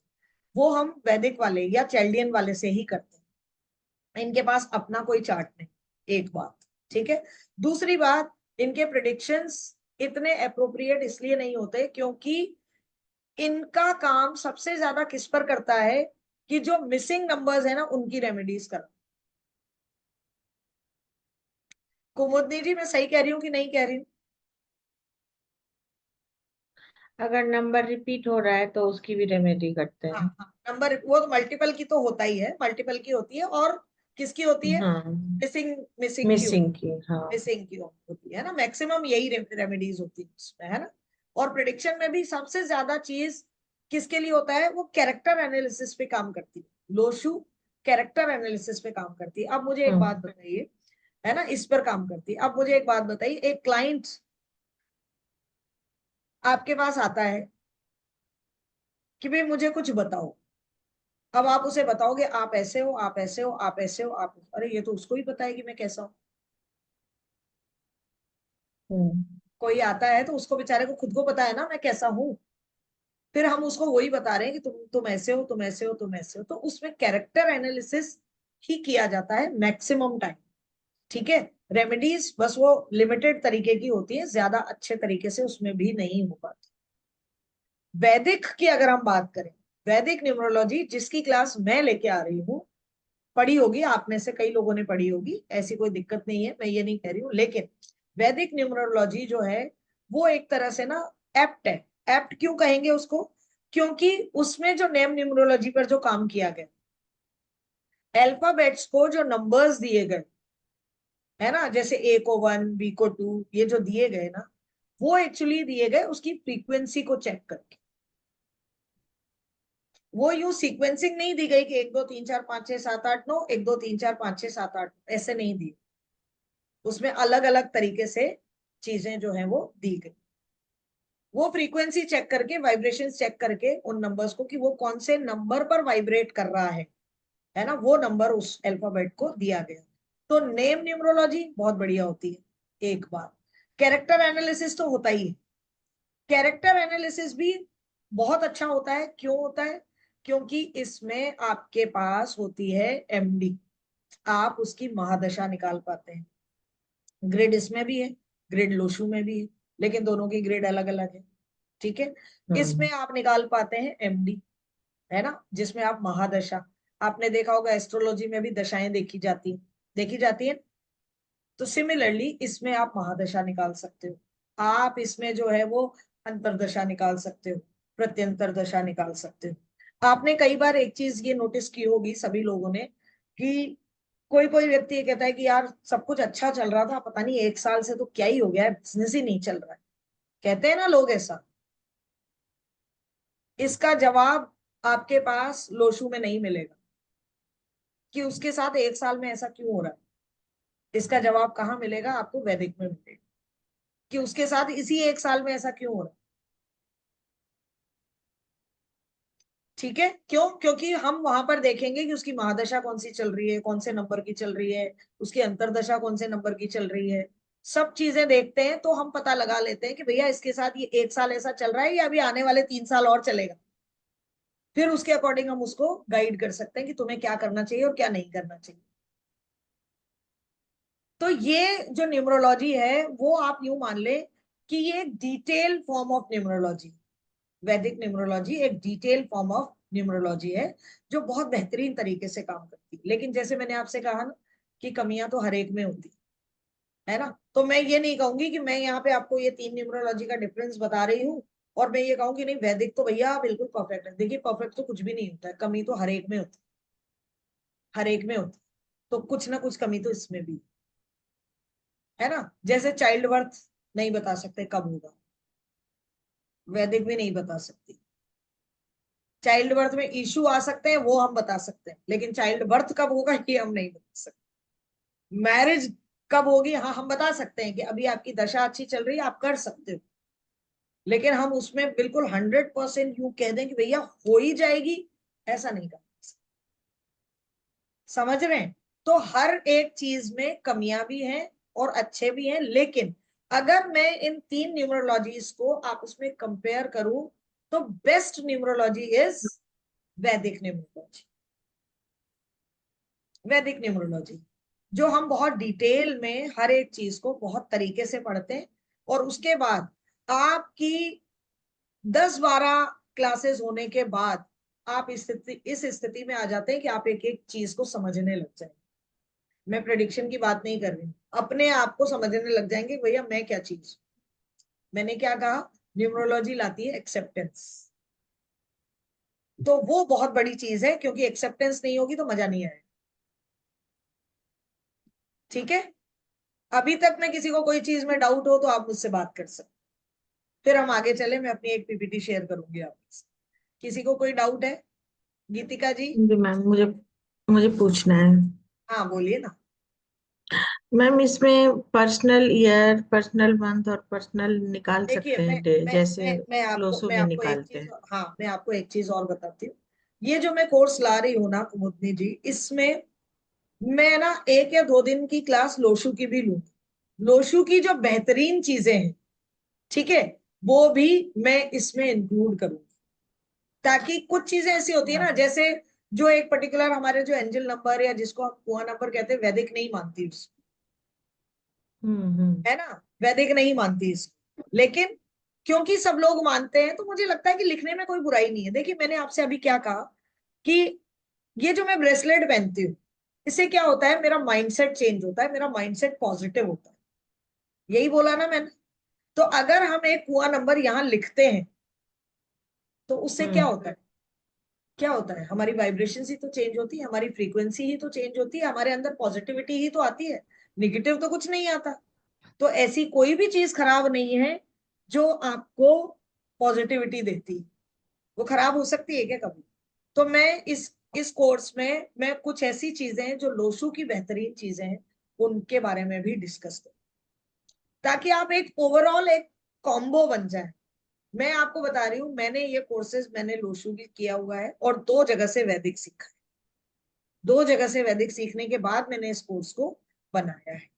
वो हम वैदिक वाले या चैल्डियन वाले से ही करते हैं। इनके पास अपना कोई चार्ट नहीं, एक बात, ठीक है। दूसरी बात, इनके प्रिडिक्शंस इतने अप्रोप्रिएट इसलिए नहीं होते क्योंकि इनका काम सबसे ज्यादा किस पर करता है कि जो मिसिंग नंबर्स है ना उनकी रेमेडीज कर। कुमुदनी जी, मैं सही कह रही हूँ कि नहीं कह रही हूँ? अगर नंबर रिपीट हो रहा है तो उसकी भी रेमेडी करते हाँ हैं। हाँ, नंबर वो तो मल्टीपल की तो होता ही है, मल्टीपल की होती है, और किसकी होती है? हाँ, मिसिंग, मिसिंग की मिसिंग की, हाँ। मिसिंग की होती है ना, मैक्सिमम यही रेमेडीज होती है उसमें, है ना। और प्रिडिक्शन में भी सबसे ज्यादा चीज किसके लिए होता है? वो कैरेक्टर एनालिसिस पे काम करती है। लोशु कैरेक्टर एनालिसिस पे काम करती है। अब मुझे एक बात बताइए, है ना, इस पर काम करती है। अब मुझे एक बात बताइए, एक क्लाइंट आपके पास आता है कि भाई मुझे कुछ बताओ। अब आप उसे बताओगे आप ऐसे हो, आप ऐसे हो, आप ऐसे हो, आप, अरे ये तो उसको ही पता है कि मैं कैसा हूं। हम्म। कोई आता है तो उसको बेचारे को खुद को पता है ना मैं कैसा हूं, फिर हम उसको वही बता रहे हैं कि तुम ऐसे हो, तुम ऐसे हो, तुम ऐसे हो। तो उसमें कैरेक्टर एनालिसिस ही किया जाता है मैक्सिमम टाइम, ठीक है। रेमेडीज बस वो लिमिटेड तरीके की होती है, ज्यादा अच्छे तरीके से उसमें भी नहीं हो पाती। वैदिक की अगर हम बात करें, वैदिक न्यूमरोलॉजी जिसकी क्लास मैं लेके आ रही हूँ, पढ़ी होगी आप में से कई लोगों ने पढ़ी होगी, ऐसी कोई दिक्कत नहीं है, मैं ये नहीं कह रही हूँ, लेकिन वैदिक न्यूमरोलॉजी जो है वो एक तरह से ना एप्ट है। एप्ट क्यों कहेंगे उसको? क्योंकि उसमें जो नेम न्यूमरोलॉजी पर जो काम किया गया, अल्फाबेट्स को जो नंबर्स दिए गए, है ना, जैसे ए को 1, बी को 2, ये जो दिए गए ना, वो एक्चुअली दिए गए उसकी फ्रीक्वेंसी को चेक करके। वो यूं सीक्वेंसिंग नहीं दी गई कि 1 2 3 4 5 6 7 8 9, 1 2 3 4 5 6 7 8, ऐसे नहीं दी। उसमें अलग अलग तरीके से चीजें जो है वो दी गई। वो फ्रीक्वेंसी चेक करके, वाइब्रेशन चेक करके उन नंबर्स को कि वो कौन से नंबर पर वाइब्रेट कर रहा है ना, वो नंबर उस अल्फाबेट को दिया गया। तो नेम न्यूमरोलॉजी बहुत बढ़िया होती है। एक बार कैरेक्टर एनालिसिस तो होता ही है। कैरेक्टर एनालिसिस भी बहुत अच्छा होता है। क्यों होता है? क्योंकि इसमें आपके पास होती है एमडी, आप उसकी महादशा निकाल पाते हैं। ग्रिड इसमें भी है, ग्रिड लोशू में भी है, लेकिन दोनों की ग्रिड अलग अलग है, ठीक है। इसमें आप निकाल पाते हैं एमडी, है ना, जिसमें आप महादशा, आपने देखा होगा एस्ट्रोलॉजी में भी दशाएं देखी जाती हैं, देखी जाती है। तो सिमिलरली इसमें आप महादशा निकाल सकते हो, आप इसमें जो है वो अंतरदशा निकाल सकते हो, प्रत्यंतर दशा निकाल सकते हो। आपने कई बार एक चीज ये नोटिस की होगी सभी लोगों ने कि कोई कोई व्यक्ति ये कहता है कि यार सब कुछ अच्छा चल रहा था, पता नहीं 1 साल से तो क्या ही हो गया है, बिजनेस ही नहीं चल रहा है। कहते हैं ना लोग ऐसा। इसका जवाब आपके पास लोशु में नहीं मिलेगा कि उसके साथ 1 साल में ऐसा क्यों हो रहा है। इसका जवाब कहाँ मिलेगा? आपको वैदिक में मिलेगा कि उसके साथ इसी 1 साल में ऐसा क्यों हो रहा है। ठीक है, क्यों? क्योंकि हम वहां पर देखेंगे कि उसकी महादशा कौन सी चल रही है, कौन से नंबर की चल रही है, उसकी अंतरदशा कौन से नंबर की चल रही है। सब चीजें देखते हैं तो हम पता लगा लेते हैं कि भैया इसके साथ ये 1 साल ऐसा चल रहा है या अभी आने वाले 3 साल और चलेगा। फिर उसके अकॉर्डिंग हम उसको गाइड कर सकते हैं कि तुम्हें क्या करना चाहिए और क्या नहीं करना चाहिए। तो ये जो न्यूमरोलॉजी है वो आप यूं मान ले कि ये एक डिटेल फॉर्म ऑफ न्यूमरोलॉजी। वैदिक न्यूमरोलॉजी एक डिटेल फॉर्म ऑफ न्यूमरोलॉजी है जो बहुत बेहतरीन तरीके से काम करती है। लेकिन जैसे मैंने आपसे कहा ना कि कमियां तो हर एक में होती है ना। तो मैं ये नहीं कहूंगी कि मैं यहाँ पे आपको ये 3 न्यूमरोलॉजी का डिफरेंस बता रही हूँ और मैं ये कहूंगी नहीं वैदिक तो भैया बिल्कुल परफेक्ट है। देखिए परफेक्ट तो कुछ भी नहीं होता है, कमी तो हर एक में होती है, हर एक में होती है। तो कुछ ना कुछ कमी तो इसमें भी है ना। जैसे चाइल्ड बर्थ नहीं बता सकते कब होगा, वैदिक भी नहीं बता सकती। चाइल्ड बर्थ में इशू आ सकते हैं वो हम बता सकते हैं, लेकिन चाइल्ड बर्थ कब होगा ये हम नहीं बता सकते। मैरिज कब होगी हाँ हम बता सकते हैं कि अभी आपकी दशा अच्छी चल रही है आप कर सकते हो, लेकिन हम उसमें बिल्कुल 100% यूं कह दें कि भैया हो ही जाएगी, ऐसा नहीं कर सकते। समझ रहे हैं? तो हर एक चीज में कमियां भी हैं और अच्छे भी हैं। लेकिन अगर मैं इन 3 न्यूमरोलॉजीज को आपस में कंपेयर करूं तो बेस्ट न्यूमरोलॉजी इज वैदिक न्यूमरोलॉजी। वैदिक न्यूमरोलॉजी जो हम बहुत डिटेल में हर एक चीज को बहुत तरीके से पढ़ते हैं और उसके बाद आपकी 10-12 क्लासेस होने के बाद आप इस स्थिति में आ जाते हैं कि आप एक एक चीज को समझने लग जाएंगे। मैं प्रेडिक्शन की बात नहीं कर रही हूँ, अपने आप को समझने लग जाएंगे भैया मैं क्या चीज। मैंने क्या कहा? न्यूमरोलॉजी लाती है एक्सेप्टेंस। तो वो बहुत बड़ी चीज है क्योंकि एक्सेप्टेंस नहीं होगी तो मजा नहीं आएगा। ठीक है, अभी तक में किसी को कोई चीज में डाउट हो तो आप मुझसे बात कर सकते। फिर हम आगे चले, मैं अपनी एक पीपीटी शेयर करूंगी आपके साथ। किसी को कोई डाउट है? गीतिका जी। जी मैम, मुझे मुझे पूछना है। हाँ बोलिए ना। मैम इसमें पर्सनल ईयर, पर्सनल मंथ और पर्सनल निकाल देखिए सकते मैं हैं डे, मैं जैसे मैं मैं आपको लोसो मैं में आपको एक निकालते चीज, हैं। हाँ मैं आपको एक चीज और बताती हूँ। ये जो मैं कोर्स ला रही हूँ ना कुमुदनी जी, इसमें मैं ना 1 या 2 दिन की क्लास लोशु की भी लूंगी। लोशु की जो बेहतरीन चीजें हैं, ठीक है, वो भी मैं इसमें इंक्लूड करूंगी। ताकि कुछ चीजें ऐसी होती है ना, जैसे जो एक पर्टिकुलर हमारे जो एंजल नंबर या जिसको हम कुआ नंबर कहते हैं, वैदिक नहीं मानती उसको, हम्म। है ना, वैदिक नहीं मानती इसको। लेकिन क्योंकि सब लोग मानते हैं तो मुझे लगता है कि लिखने में कोई बुराई नहीं है। देखिए मैंने आपसे अभी क्या कहा कि ये जो मैं ब्रेसलेट पहनती हूँ इससे क्या होता है, मेरा माइंडसेट चेंज होता है, मेरा माइंडसेट पॉजिटिव होता है। यही बोला ना मैंने। तो अगर हम एक कुआ नंबर यहाँ लिखते हैं तो उससे क्या हम्म। होता है, क्या होता है, हमारी वाइब्रेशन ही तो चेंज होती है, हमारी फ्रीक्वेंसी ही तो चेंज होती है, हमारे अंदर पॉजिटिविटी ही तो आती है, निगेटिव तो कुछ नहीं आता। तो ऐसी कोई भी चीज खराब नहीं है जो आपको पॉजिटिविटी देती है। वो खराब हो सकती है क्या कभी? तो मैं इस कोर्स में मैं कुछ ऐसी चीजें हैं जो लोशु की बेहतरीन चीजें हैं उनके बारे में भी डिस्कस करूं, ताकि आप एक ओवरऑल एक कॉम्बो बन जाए। मैं आपको बता रही हूँ मैंने ये कोर्सेज मैंने लोशु की किया हुआ है और 2 जगह से वैदिक सीखा है। 2 जगह से वैदिक सीखने के बाद मैंने इस कोर्स को बनाया है,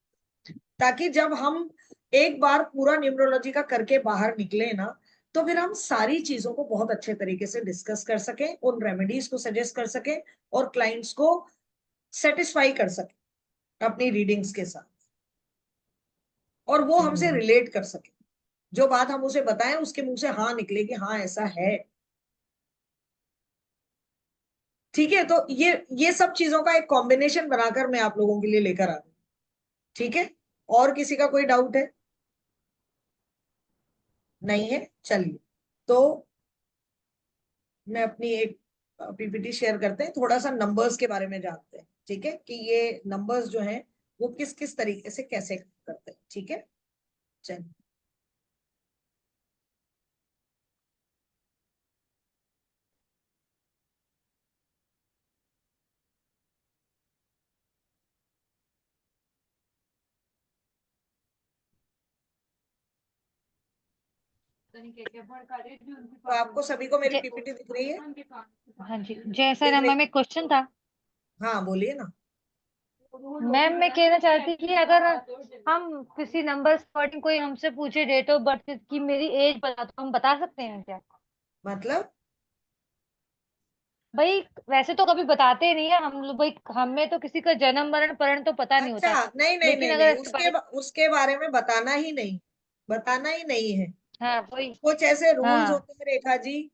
ताकि जब हम एक बार पूरा न्यूमरोलॉजी का करके बाहर निकले ना तो फिर हम सारी चीजों को बहुत अच्छे तरीके से डिस्कस कर सकें, उन रेमेडीज को सजेस्ट कर सकें और क्लाइंट्स को सेटिस्फाई कर सकें अपनी रीडिंग्स के साथ, और वो हमसे हम्म। रिलेट कर सके। जो बात हम उसे बताएं उसके मुंह से हाँ निकले कि हाँ ऐसा है। ठीक है, तो ये सब चीजों का एक कॉम्बिनेशन बनाकर मैं आप लोगों के लिए लेकर आ रही हूँ। ठीक है, और किसी का कोई डाउट है? नहीं है, चलिए। तो मैं अपनी एक पीपीटी शेयर करते हैं, थोड़ा सा नंबर्स के बारे में जानते हैं, ठीक है, कि ये नंबर्स जो हैं वो किस किस तरीके से कैसे करते हैं, ठीक है। चलिए तो आपको सभी को मेरी जे- पीपीटी दिख रही है? हाँ जी, जैसा दिख ना रही? मैम, एक क्वेश्चन था। हाँ बोलिए ना। मैम मैं कहना चाहती थी कि अगर हम किसी नंबर अकॉर्डिंग कोई हमसे पूछे डेट ऑफ बर्थ की मेरी एज बता, तो हम बता सकते हैं क्या? मतलब भाई वैसे तो कभी बताते नहीं है हम लोग भाई, हमें तो किसी का जन्म मरण परण तो पता नहीं होता अच्छा, है। नहीं नहीं लेकिन नहीं अगर नहीं, ऐसे बाई, उसके बारे में बताना ही नहीं, बताना ही नहीं है। हाँ वही, कुछ ऐसे रूल्स हाँ होते हैं रेखा जी।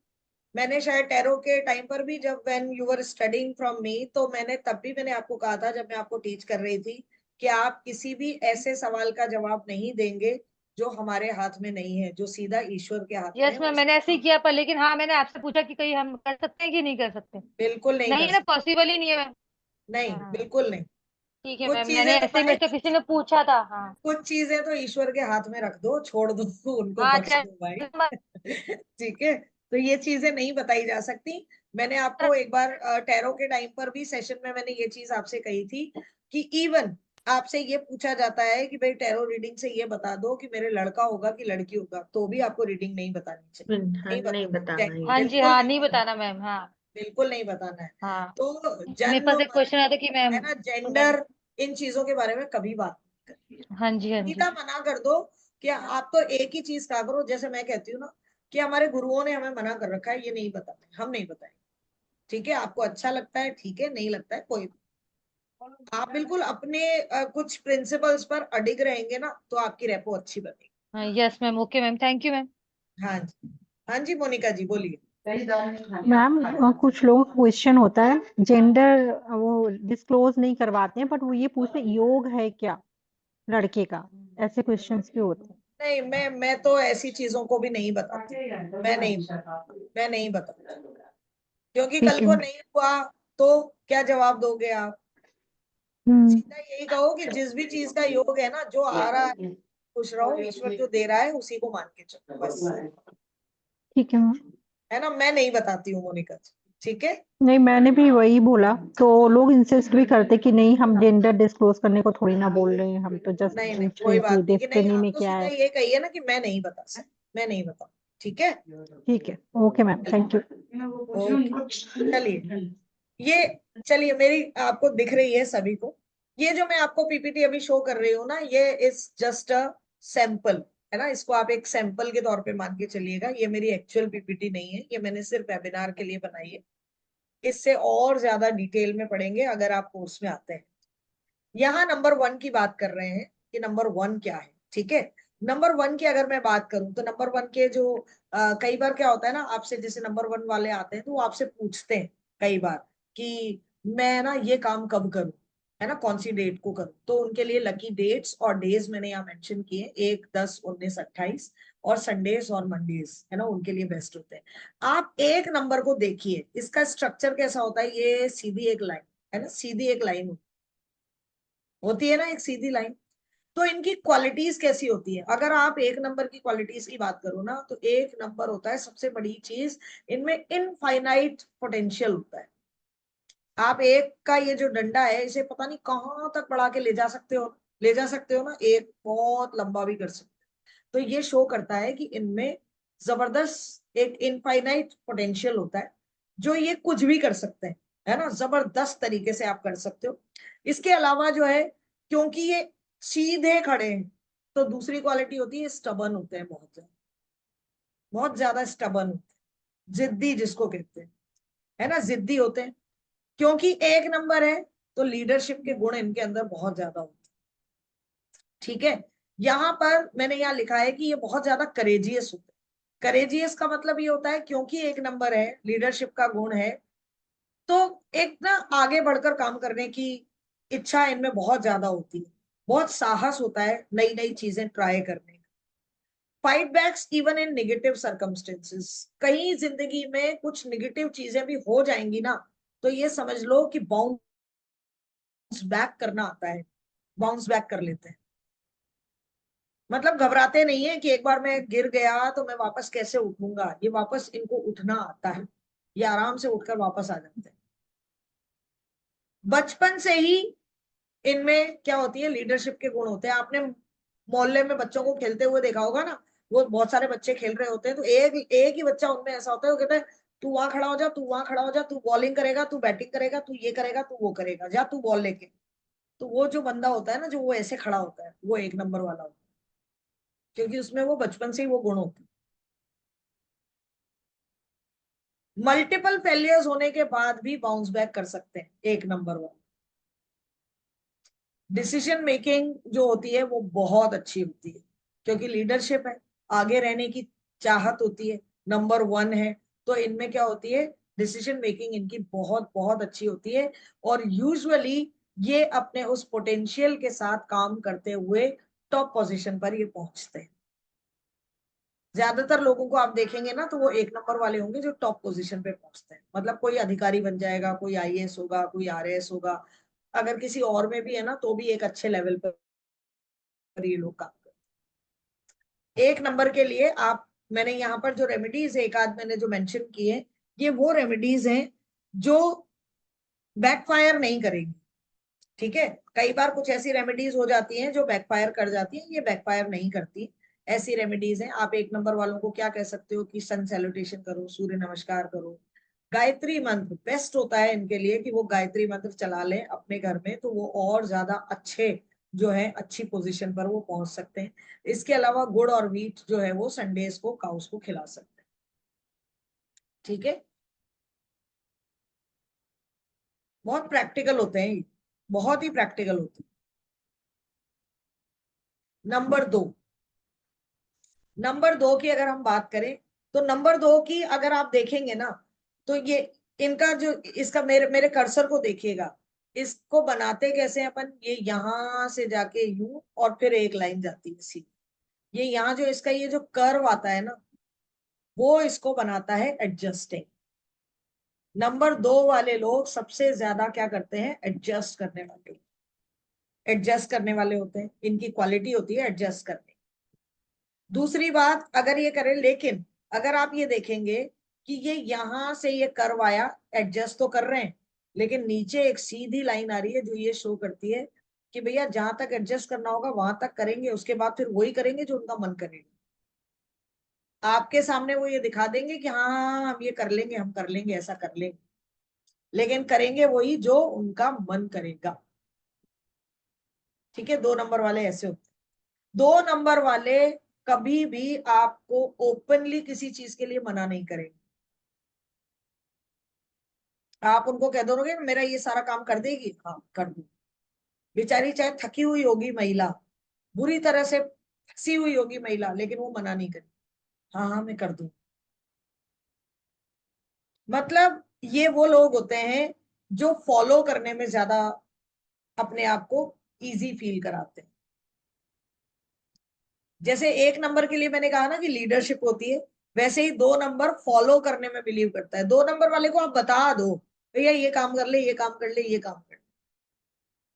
मैंने शायद टैरो के टाइम पर भी, जब when you were studying from me, तो मैंने तब भी मैंने आपको कहा था, जब मैं आपको टीच कर रही थी, कि आप किसी भी ऐसे सवाल का जवाब नहीं देंगे जो हमारे हाथ में नहीं है, जो सीधा ईश्वर के हाथ में है। यस मैम, मैंने ऐसे ही किया, पर लेकिन हाँ मैंने आपसे पूछा कि कहीं हम कर सकते हैं कि नहीं कर सकते। बिल्कुल नहीं कर नहीं ना, सकते। पॉसिबल ही नहीं है मैम। नहीं, हाँ बिल्कुल नहीं। ठीक है कुछ मैम, मैंने चीजें तो ऐसे ही पता है, मेरे से किसी ने पूछा था। हाँ कुछ चीजें तो ईश्वर के हाथ में रख दो, छोड़ दो, उनको हाँ बख्श चाहे, दो भाई। ठीक है, तो ये चीजें नहीं बताई जा सकती। मैंने आपको एक बार टैरो के टाइम पर भी सेशन में मैंने ये चीज आपसे कही थी, कि इवन आपसे ये पूछा जाता है कि भाई टैरो रीडिंग से ये बता दो कि मेरे लड़का होगा कि लड़की होगा, तो भी आपको रीडिंग नहीं बतानी चाहिए। हाँ, नहीं नहीं बताना, बताना ही हाँ है। जी, बिल्कुल हाँ नहीं नहीं बताना, बताना मैम, हाँ बिल्कुल नहीं बताना है। हाँ। तो मेरे जन्म पास एक मरण, क्वेश्चन आया था कि मैम, है ना, तो मैम, जेंडर, इन चीजों के बारे में कभी बात नहीं करनी है। हाँ जी हाँ जी, सीधा मना कर दो कि आप तो एक ही चीज कहा करो, जैसे मैं कहती हूँ ना, कि हमारे गुरुओं ने हमें मना कर रखा है, ये नहीं बताना, हम नहीं बताएंगे। ठीक है, आपको अच्छा लगता है ठीक है, नहीं लगता है कोई, आप बिल्कुल अपने कुछ प्रिंसिपल्स पर अडिग रहेंगे ना, तो आपकी रेपो अच्छी बनेगी। हाँ yes ma'am, okay ma'am, thank you ma'am. हाँ जी, हाँ जी मोनिका जी बोलिए। मैम कुछ लोगों का क्वेश्चन होता है, जेंडर वो डिस्क्लोज नहीं करवाते हैं, बट वो ये पूछते हैं योग है क्या लड़के का, ऐसे क्वेश्चंस भी होते हैं। नहीं, मैं तो ऐसी चीजों को भी नहीं बताती, मैं नहीं, मैं नहीं बताती, क्योंकि कल ठीक है। को नहीं हुआ तो क्या जवाब दोगे आप? हम्म। सीधा यही कहो कि जिस भी चीज का योग है ना, जो आ रहा है, खुश रहो, ईश्वर जो दे रहा है उसी को मान के चलो बस। ठीक है मैम। है ना, मैं नहीं बताती हूँ मोनिका जी, ठीक है। नहीं, मैंने भी वही बोला, तो लोग इंसिस्ट भी करते कि नहीं, हम जेंडर डिस्क्लोज करने को थोड़ी ना बोल रहे हैं, हम तो जस्ट नहीं नहीं, पूछ रहे कोई हैं कि बात नहीं, कि नहीं, डेस्टिनी आप में तो क्या सीधा है। ये कहिए ना कि मैं नहीं बता सकती, मैं नहीं बताऊँ, ठीक है। ठीक है, okay ma'am, thank you. Okay, चलिए, ये, चलिए मेरी आपको दिख रही है सभी को, ये जो मैं आपको पीपीटी अभी शो कर रही हूँ ना, ये इज जस्ट अ सैंपल, है ना, इसको आप एक सैंपल के तौर पे मान के चलिएगा, ये मेरी एक्चुअल पीपीटी नहीं है, ये मैंने सिर्फ वेबिनार के लिए बनाई है। इससे और ज्यादा डिटेल में पढ़ेंगे अगर आप कोर्स में आते हैं। यहाँ नंबर 1 की बात कर रहे हैं कि नंबर 1 क्या है, ठीक है। नंबर 1 की अगर मैं बात करूं तो नंबर 1 के जो कई बार क्या होता है ना, आपसे जैसे नंबर 1 वाले आते हैं तो वो आपसे पूछते हैं कई बार कि मैं ना ये काम कब करूं, है ना, कौन सी डेट को करूं, तो उनके लिए लकी डेट्स और डेज मैंने यहाँ मेंशन किए, 1, 10, 19, 28, और संडेज और मंडेज, है ना, उनके लिए बेस्ट होते हैं। आप एक नंबर को देखिए, इसका स्ट्रक्चर कैसा होता है, ये सीधी एक लाइन, है ना, सीधी एक लाइन होती है ना, एक सीधी लाइन। तो इनकी क्वालिटीज कैसी होती है, अगर आप एक नंबर की क्वालिटीज की बात करो ना, तो एक नंबर होता है सबसे बड़ी चीज, इनमें इनफाइनाइट पोटेंशियल होता है। आप एक का ये जो डंडा है, इसे पता नहीं कहाँ तक बढ़ा के ले जा सकते हो, ले जा सकते हो ना, एक बहुत लंबा भी कर सकते हो। तो ये शो करता है कि इनमें जबरदस्त एक इनफाइनाइट पोटेंशियल होता है, जो ये कुछ भी कर सकते हैं, है ना, जबरदस्त तरीके से आप कर सकते हो। इसके अलावा जो है, क्योंकि ये सीधे खड़े हैं, तो दूसरी क्वालिटी होती है स्टबन होते हैं, बहुत ज्यादा स्टबन होते हैं, जिद्दी जिसको कहते हैं, है ना, जिद्दी होते हैं। क्योंकि एक नंबर है, तो लीडरशिप के गुण इनके अंदर बहुत ज्यादा होते हैं, ठीक है। यहाँ पर मैंने यहाँ लिखा है कि ये बहुत ज्यादा करेजियस होते हैं। करेजियस का मतलब ये होता है, क्योंकि एक नंबर है, लीडरशिप का गुण है, तो एक ना आगे बढ़कर काम करने की इच्छा इनमें बहुत ज्यादा होती है, बहुत साहस होता है नई नई चीजें ट्राई करने का। Fight backs even in negative circumstances. कहीं जिंदगी में कुछ नेगेटिव चीजें भी हो जाएंगी ना, तो ये समझ लो कि बाउंस बैक करना आता है, बाउंस बैक कर लेते हैं। मतलब घबराते नहीं है कि एक बार मैं गिर गया तो मैं वापस कैसे उठूंगा, ये वापस इनको उठना आता है, ये आराम से उठकर वापस आ जाते हैं। बचपन से ही इनमें क्या होती है, लीडरशिप के गुण होते हैं। आपने मोहल्ले में बच्चों को खेलते हुए देखा होगा ना, वो बहुत सारे बच्चे खेल रहे होते हैं, तो एक एक ही बच्चा उनमें ऐसा होता है, वो कहता है तू वहां खड़ा हो जा, तू वहां खड़ा हो जा, तू बॉलिंग करेगा, तू बैटिंग करेगा, तू ये करेगा, तू वो करेगा, जा तू बॉल लेके। तो वो जो बंदा होता है ना, जो वो ऐसे खड़ा होता है, वो एक नंबर वाला होता है, क्योंकि उसमें वो बचपन से ही वो गुण होते हैं। मल्टीपल फेलियर्स होने के बाद भी बाउंस बैक कर सकते हैं, एक नंबर वाला। डिसीजन मेकिंग जो होती है वो बहुत अच्छी होती है, क्योंकि लीडरशिप है, आगे रहने की चाहत होती है, नंबर 1 है, तो इनमें क्या होती है, डिसीजन मेकिंग इनकी बहुत बहुत अच्छी होती है। और यूजुअली ये अपने उस पोटेंशियल के साथ काम करते हुए टॉप पोजीशन पर ये पहुंचते हैं। ज्यादातर लोगों को आप देखेंगे ना, तो वो एक नंबर वाले होंगे जो टॉप पोजीशन पे पहुंचते हैं। मतलब कोई अधिकारी बन जाएगा, कोई आईएएस होगा, कोई आरएएस होगा, अगर किसी और में भी है ना, तो भी एक अच्छे लेवल पर ये लोग काम करते हैं। एक नंबर के लिए आप, मैंने यहाँ पर जो रेमेडीज एक आध मैंने जो मेंशन किए, ये वो रेमेडीज हैं जो बैकफायर नहीं करेंगी। ठीक है, कई बार कुछ ऐसी रेमेडीज हो जाती हैं जो बैकफायर कर जाती हैं, ये बैकफायर नहीं करती। ऐसी रेमेडीज हैं। आप एक नंबर वालों को क्या कह सकते हो कि सन सैल्यूटेशन करो, सूर्य नमस्कार करो, गायत्री मंत्र बेस्ट होता है इनके लिए, कि वो गायत्री मंत्र चला लें अपने घर में, तो वो और ज्यादा अच्छे जो है अच्छी पोजीशन पर वो पहुंच सकते हैं। इसके अलावा गुड़ और वीट जो है वो संडेज को काउस को खिला सकते हैं। ठीक है, बहुत प्रैक्टिकल होते हैं, बहुत ही प्रैक्टिकल होते हैं। नंबर 2, नंबर 2 की अगर हम बात करें, तो नंबर 2 की अगर आप देखेंगे ना, तो ये इनका जो, इसका मेरे मेरे कर्सर को देखिएगा, इसको बनाते कैसे हैं अपन, ये यहां से जाके यूं और फिर एक लाइन जाती है सीधी, ये यहाँ जो इसका ये जो कर्व आता है ना, वो इसको बनाता है एडजस्टिंग। नंबर 2 वाले लोग सबसे ज्यादा क्या करते हैं, एडजस्ट करने वाले होते हैं, इनकी क्वालिटी होती है एडजस्ट करने। दूसरी बात, अगर ये करें, लेकिन अगर आप ये देखेंगे कि ये यहां से ये कर्व आया, एडजस्ट तो कर रहे हैं, लेकिन नीचे एक सीधी लाइन आ रही है जो ये शो करती है कि भैया जहां तक एडजस्ट करना होगा वहां तक करेंगे, उसके बाद फिर वही करेंगे जो उनका मन करेगा। आपके सामने वो ये दिखा देंगे कि हाँ हाँ हाँ, हम ये कर लेंगे, हम कर लेंगे, ऐसा कर लेंगे, लेकिन करेंगे वही जो उनका मन करेगा। ठीक है, 2 नंबर वाले ऐसे होते हैं। 2 नंबर वाले कभी भी आपको ओपनली किसी चीज के लिए मना नहीं करेंगे। आप उनको कह दोगे मेरा ये सारा काम कर देगी, हाँ कर दूँ। बेचारी चाहे थकी हुई होगी महिला, बुरी तरह से फंसी हुई होगी महिला, लेकिन वो मना नहीं करेगी, हाँ हाँ मैं कर दूँ। मतलब ये वो लोग होते हैं जो फॉलो करने में ज्यादा अपने आप को इजी फील कराते हैं। जैसे 1 नंबर के लिए मैंने कहा ना कि लीडरशिप होती है, वैसे ही 2 नंबर फॉलो करने में बिलीव करता है। 2 नंबर वाले को आप बता दो भैया ये काम कर ले, ये काम कर ले, ये काम कर ले,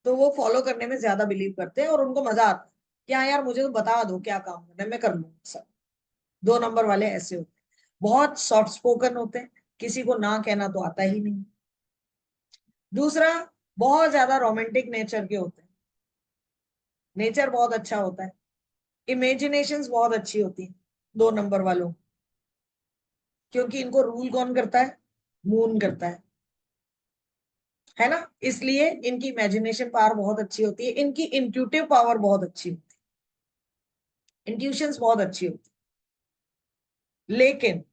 तो वो फॉलो करने में ज्यादा बिलीव करते हैं और उनको मजा आता है कि हाँ यार मुझे तो बता दो क्या काम करना है, मैं कर लूंगा सब। 2 नंबर वाले ऐसे होते हैं, बहुत सॉफ्ट स्पोकन होते हैं, किसी को ना कहना तो आता ही नहीं। दूसरा, बहुत ज्यादा रोमांटिक नेचर के होते हैं, नेचर बहुत अच्छा होता है, इमेजिनेशंस बहुत अच्छी होती है 2 नंबर वालों, क्योंकि इनको रूल कौन करता है, मून करता है ना, इसलिए इनकी इमेजिनेशन पावर बहुत अच्छी होती है, इनकी इंट्यूटिव पावर बहुत अच्छी होती है, इंट्यूशंस बहुत अच्छी होती है, लेकिन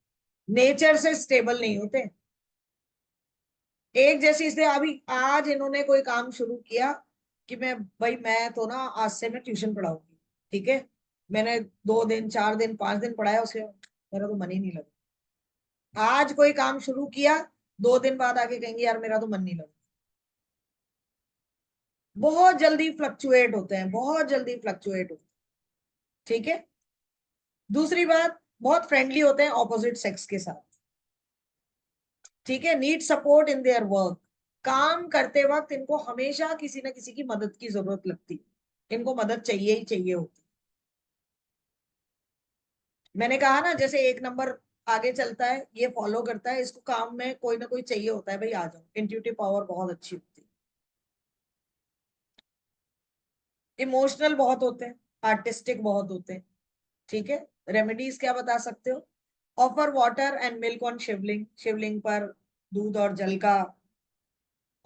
नेचर से स्टेबल नहीं होते। एक जैसे इसलिए अभी आज इन्होंने कोई काम शुरू किया कि मैं तो ना आज से मैं ट्यूशन पढ़ाऊंगी। ठीक है, मैंने 2 दिन 4 दिन 5 दिन पढ़ाया, उसके मेरा तो मन ही नहीं लगा। आज कोई काम शुरू किया, 2 दिन बाद आके कहेंगे यार मेरा तो मन नहीं लगा। बहुत जल्दी फ्लक्चुएट होते हैं, बहुत जल्दी फ्लक्चुएट होते हैं। ठीक है, दूसरी बात, बहुत फ्रेंडली होते हैं ऑपोजिट सेक्स के साथ, ठीक है। Need support in their work, काम करते वक्त इनको हमेशा किसी ना किसी की मदद की जरूरत लगती है, इनको मदद चाहिए ही चाहिए होती। मैंने कहा ना, जैसे एक नंबर आगे चलता है, ये फॉलो करता है, इसको काम में कोई ना कोई चाहिए होता है, भाई आ जाओ। इंट्यूटिव पावर बहुत अच्छी होती है। इमोशनल बहुत होते हैं, आर्टिस्टिक बहुत होते हैं, ठीक है। रेमेडीज क्या बता सकते हो? Offer water and milk on Shivling, Shivling पर दूध और जल का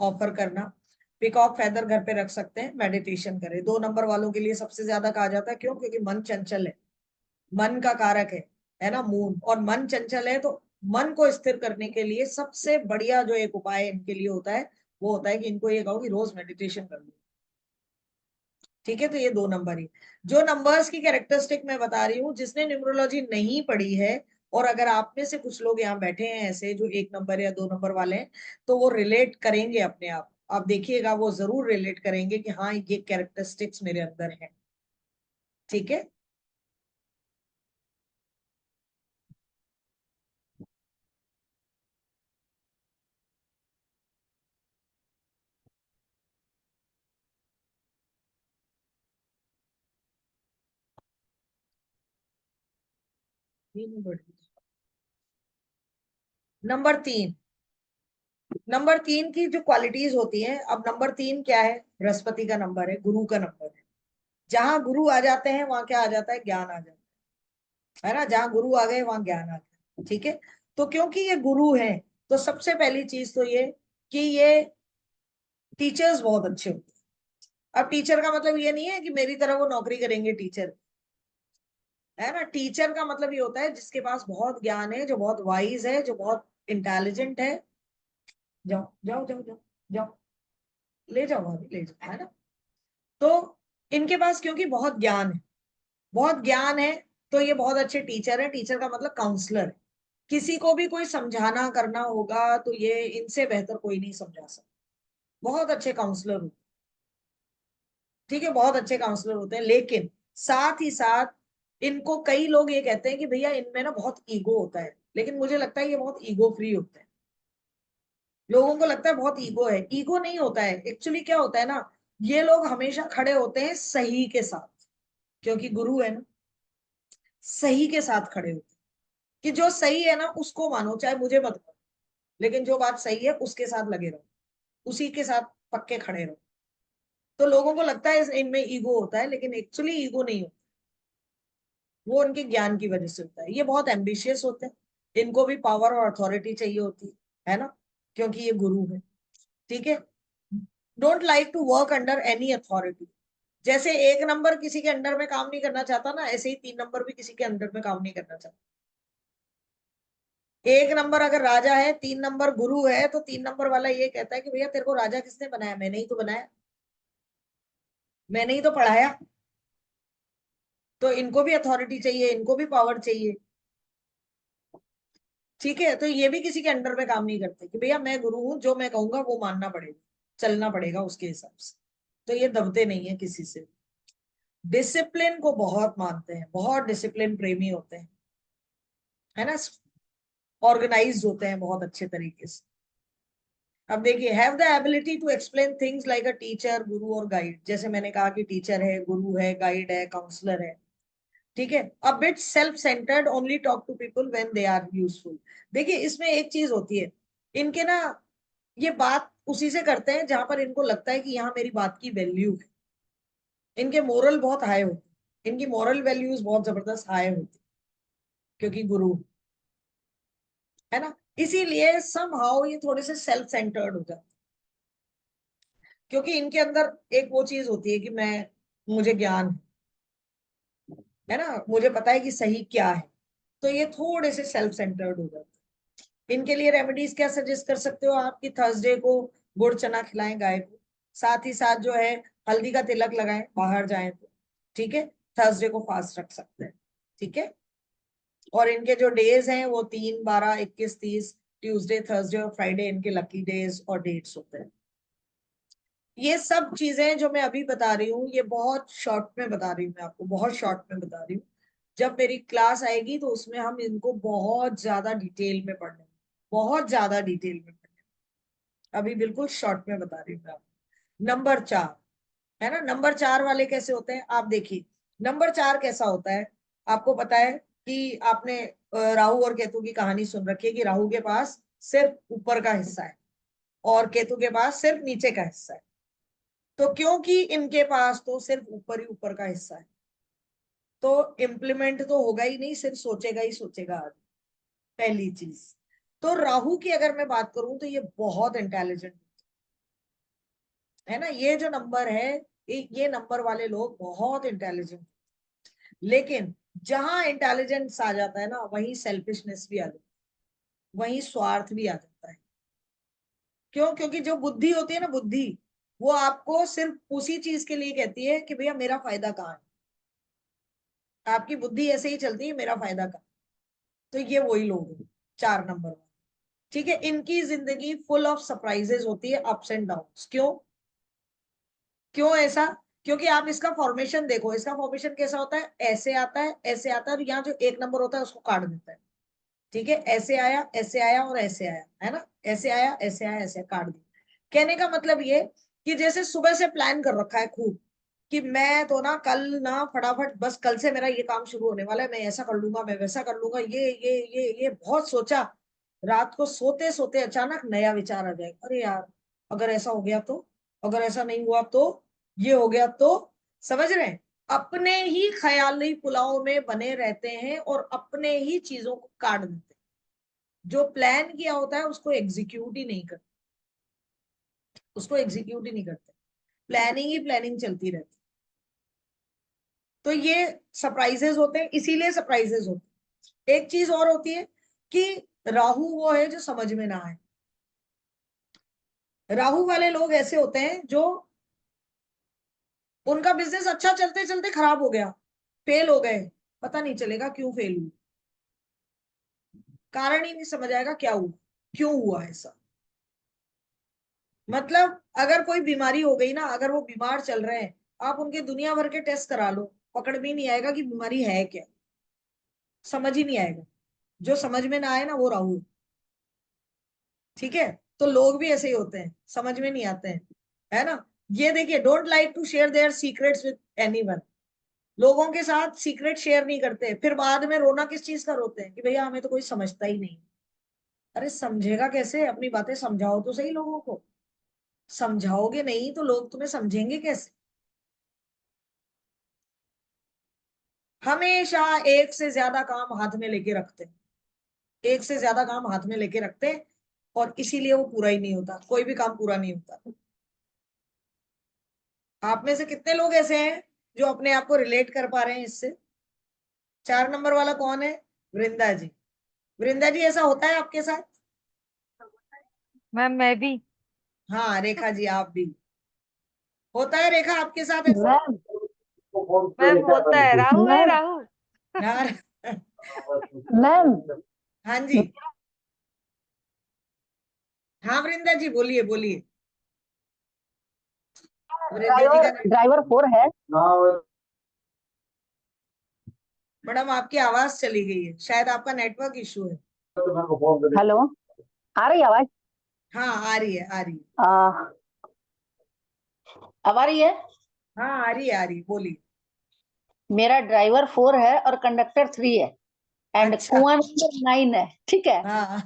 ऑफर करना। पिकॉक फेदर घर पे रख सकते हैं, मेडिटेशन करें। 2 नंबर वालों के लिए सबसे ज्यादा कहा जाता है, क्यों? क्योंकि मन चंचल है, मन का कारक है ना मून, और मन चंचल है, तो मन को स्थिर करने के लिए सबसे बढ़िया जो एक उपाय इनके लिए होता है, वो होता है कि इनको ये कहो कि रोज मेडिटेशन कर लो, ठीक है। तो ये 2 नंबर ही, जो नंबर्स की कैरेक्टरिस्टिक मैं बता रही हूँ, जिसने न्यूमरोलॉजी नहीं पढ़ी है, और अगर आप में से कुछ लोग यहाँ बैठे हैं ऐसे जो 1 नंबर या 2 नंबर वाले हैं, तो वो रिलेट करेंगे अपने आप देखिएगा, वो जरूर रिलेट करेंगे कि हाँ ये कैरेक्टरिस्टिक्स मेरे अंदर है, ठीक है। नंबर 3, नंबर 3 की जो क्वालिटीज होती हैं, अब नंबर 3 क्या है? बृहस्पति का नंबर है, गुरु का नंबर है। जहां गुरु आ जाते हैं वहां क्या आ जाता है? ज्ञान आ जाता है ना। जहां गुरु आ गए वहां ज्ञान आ गया, ठीक है। तो क्योंकि ये गुरु है, तो सबसे पहली चीज तो ये कि ये टीचर्स बहुत अच्छे होते हैं। अब टीचर का मतलब ये नहीं है कि मेरी तरह वो नौकरी करेंगे टीचर, है ना। टीचर का मतलब ये होता है जिसके पास बहुत ज्ञान है, जो बहुत वाइज है, जो बहुत इंटेलिजेंट है। जाओ जाओ जाओ जाओ जाओ, ले जाओ भाभी, ले जाओ, है ना। तो इनके पास क्योंकि बहुत ज्ञान है, बहुत ज्ञान है, तो ये बहुत अच्छे टीचर है। टीचर का मतलब काउंसलर है। किसी को भी कोई समझाना करना होगा तो ये इनसे बेहतर कोई नहीं समझा सकता। बहुत अच्छे काउंसलर होते, ठीक है, बहुत अच्छे काउंसलर होते हैं। लेकिन साथ ही साथ इनको कई लोग ये कहते हैं कि भैया इनमें ना बहुत ईगो होता है, लेकिन मुझे लगता है ये बहुत ईगो फ्री होते हैं। लोगों को लगता है बहुत ईगो है, ईगो नहीं होता है। एक्चुअली क्या होता है ना, ये लोग हमेशा खड़े होते हैं सही के साथ, क्योंकि गुरु है ना, सही के साथ खड़े होते हैं कि जो सही है ना उसको मानो, चाहे मुझे मत मानो, लेकिन जो बात सही है उसके साथ लगे रहो, उसी के साथ पक्के खड़े रहो। तो लोगों को लगता है इनमें ईगो होता है, लेकिन एक्चुअली ईगो नहीं होता, वो उनके ज्ञान की वजह से होता है। ये बहुत एम्बिशियस होते हैं, इनको भी पावर और अथॉरिटी चाहिए होती है ना, क्योंकि ये गुरु है, ठीक है। Don't like to work under any authority. जैसे 1 नंबर किसी के अंडर में काम नहीं करना चाहता ना, ऐसे ही 3 नंबर भी किसी के अंडर में काम नहीं करना चाहता। 1 नंबर अगर राजा है, 3 नंबर गुरु है, तो 3 नंबर वाला ये कहता है कि भैया तेरे को राजा किसने बनाया? मैंने ही तो बनाया, मैंने ही तो पढ़ाया। तो इनको भी अथॉरिटी चाहिए, इनको भी पावर चाहिए, ठीक है। तो ये भी किसी के अंडर में काम नहीं करते कि भैया मैं गुरु हूं, जो मैं कहूंगा वो मानना पड़ेगा, चलना पड़ेगा उसके हिसाब से। तो ये दबते नहीं है किसी से। डिसिप्लिन को बहुत मानते हैं, बहुत डिसिप्लिन प्रेमी होते हैं, है ना। ऑर्गेनाइज्ड होते हैं बहुत अच्छे तरीके से। अब देखिए, have the ability to explain things like a teacher, गुरु और गाइड। जैसे मैंने कहा कि टीचर है, गुरु है, गाइड है, काउंसलर है, ठीक है। A bit self centred, only talk to people when they are useful. देखिए इसमें एक चीज होती है, इनके ना ये बात उसी से करते हैं जहां पर इनको लगता है कि यहाँ मेरी बात की वैल्यू है। इनके मोरल बहुत हाई होते, इनकी मोरल वैल्यूज बहुत जबरदस्त हाई होती, क्योंकि गुरु है ना। इसीलिए समहाउ ये थोड़े से सेल्फ सेंटर्ड हो जाते, क्योंकि इनके अंदर एक वो चीज होती है कि मैं, मुझे ज्ञान है ना, मुझे पता है कि सही क्या है। तो ये थोड़े से सेल्फ सेंटर्ड हो जाते हैं। इनके लिए रेमेडीज क्या सजेस्ट कर सकते हो आप? कि थर्सडे को गुड़ चना खिलाएं गाय को, साथ ही साथ जो है हल्दी का तिलक लगाएं बाहर जाएं तो, ठीक है। थर्सडे को फास्ट रख सकते हैं, ठीक है। और इनके जो डेज हैं वो 3, 12, 21, 30, ट्यूसडे, थर्सडे और फ्राइडे इनके लकी डेज और डेट्स होते हैं। ये सब चीजें जो मैं अभी बता रही हूँ, ये बहुत शॉर्ट में बता रही हूँ, मैं आपको बहुत शॉर्ट में बता रही हूँ, जब मेरी क्लास आएगी तो उसमें हम इनको बहुत ज्यादा डिटेल में पढ़ेंगे, बहुत ज्यादा डिटेल में पढ़ेंगे। अभी बिल्कुल शॉर्ट में बता रही हूँ मैं आपको। नंबर 4 है ना, नंबर 4 वाले कैसे होते हैं आप देखिए। नंबर 4 कैसा होता है, आपको पता है कि आपने राहु और केतु की कहानी सुन रखी है कि राहु के पास सिर्फ ऊपर का हिस्सा है और केतु के पास सिर्फ नीचे का हिस्सा है। तो क्योंकि इनके पास तो सिर्फ ऊपर ही ऊपर का हिस्सा है, तो इम्प्लीमेंट तो होगा ही नहीं, सिर्फ सोचेगा ही सोचेगा आदमी, पहली चीज। तो राहु की अगर मैं बात करूं तो ये बहुत इंटेलिजेंट है ना, ये जो नंबर है, ये नंबर वाले लोग बहुत इंटेलिजेंट। लेकिन जहां इंटेलिजेंस आ जाता है ना, वहीं सेल्फिशनेस भी आ जाती है, वहीं स्वार्थ भी आ जाता है। क्यों? क्योंकि जो बुद्धि होती है ना, बुद्धि, वो आपको सिर्फ उसी चीज के लिए कहती है कि भैया मेरा फायदा कहाँ है। आपकी बुद्धि ऐसे ही चलती है, मेरा फायदा कहाँ। तो ये वही लोग हैं 4 नंबर वाले। ठीक है, इनकी जिंदगी फुल ऑफ सरप्राइजेस होती है, अप्स एंड डाउन्स। क्यों? क्यों ऐसा? क्योंकि आप इसका फॉर्मेशन देखो, इसका फॉर्मेशन कैसा होता है, ऐसे आता है, ऐसे आता है, और यहाँ जो 1 नंबर होता है उसको काट देता है। ठीक है, ऐसे आया, ऐसे आया और ऐसे आया, है ना, ऐसे आया, ऐसे आया, ऐसे काट दिया। कहने का मतलब ये कि जैसे सुबह से प्लान कर रखा है खूब कि मैं तो ना कल ना फटाफट, बस कल से मेरा ये काम शुरू होने वाला है, मैं ऐसा कर लूंगा, मैं वैसा कर लूंगा, ये बहुत सोचा। रात को सोते सोते अचानक नया विचार आ जाएगा, अरे यार अगर ऐसा हो गया तो, अगर ऐसा नहीं हुआ तो, ये हो गया तो। समझ रहे हैं? अपने ही ख्याली पुलाव में बने रहते हैं और अपने ही चीजों को काट देते हैं। जो प्लान किया होता है उसको एग्जीक्यूट ही नहीं करते, उसको एग्जीक्यूट ही नहीं करते, प्लानिंग ही प्लानिंग चलती रहती। तो ये सरप्राइजेस होते हैं, इसीलिए सरप्राइजेस होते हैं। एक चीज और होती है कि राहु वो है जो समझ में ना आए। राहु वाले लोग ऐसे होते हैं जो, उनका बिजनेस अच्छा चलते चलते खराब हो गया, फेल हो गए, पता नहीं चलेगा क्यों फेल हुआ, कारण ही नहीं समझ आएगा क्या हुआ, क्यों हुआ ऐसा। मतलब अगर कोई बीमारी हो गई ना, अगर वो बीमार चल रहे हैं, आप उनके दुनिया भर के टेस्ट करा लो, पकड़ में नहीं आएगा कि बीमारी है क्या, समझ ही नहीं आएगा। जो समझ में ना आए ना, वो राहु। ठीक है, तो लोग भी ऐसे ही होते हैं, समझ में नहीं आते हैं, है ना। ये देखिए, don't like to share their secrets with anyone. लोगों के साथ सीक्रेट शेयर नहीं करते, फिर बाद में रोना किस चीज का रोते हैं कि भैया हमें तो कोई समझता ही नहीं। अरे समझेगा कैसे, अपनी बातें समझाओ तो सही लोगों को। समझाओगे नहीं तो लोग तुम्हें समझेंगे कैसे। हमेशा एक से ज्यादा काम हाथ में लेके रखते हैं, एक से ज्यादा काम हाथ में लेके रखते हैं, और इसीलिए वो पूरा ही नहीं होता, कोई भी काम पूरा नहीं होता। आप में से कितने लोग ऐसे हैं जो अपने आप को रिलेट कर पा रहे हैं इससे? 4 नंबर वाला कौन है? वृंदा जी। वृंदा जी, ऐसा होता है आपके साथ? मैम मैं भी। हाँ रेखा जी, आप भी। होता है रेखा आपके साथ ऐसा? मैम मैम होता है, राहु है मैम राहु। यार मैम हाँ जी, हाँ वृंदा जी बोलिए बोलिए। वृंदा जी का ड्राइवर 4 है। मैडम आपकी आवाज चली गई है, शायद आपका नेटवर्क इशू है। हेलो, आ रही आवाज? हाँ आ रही है, आ रही है। अब आ रही है। हाँ आ रही है, आ रही है, बोलिए। मेरा ड्राइवर 4 है और कंडक्टर 3 है एंड अच्छा। कुआं नंबर 9 है। ठीक है, हाँ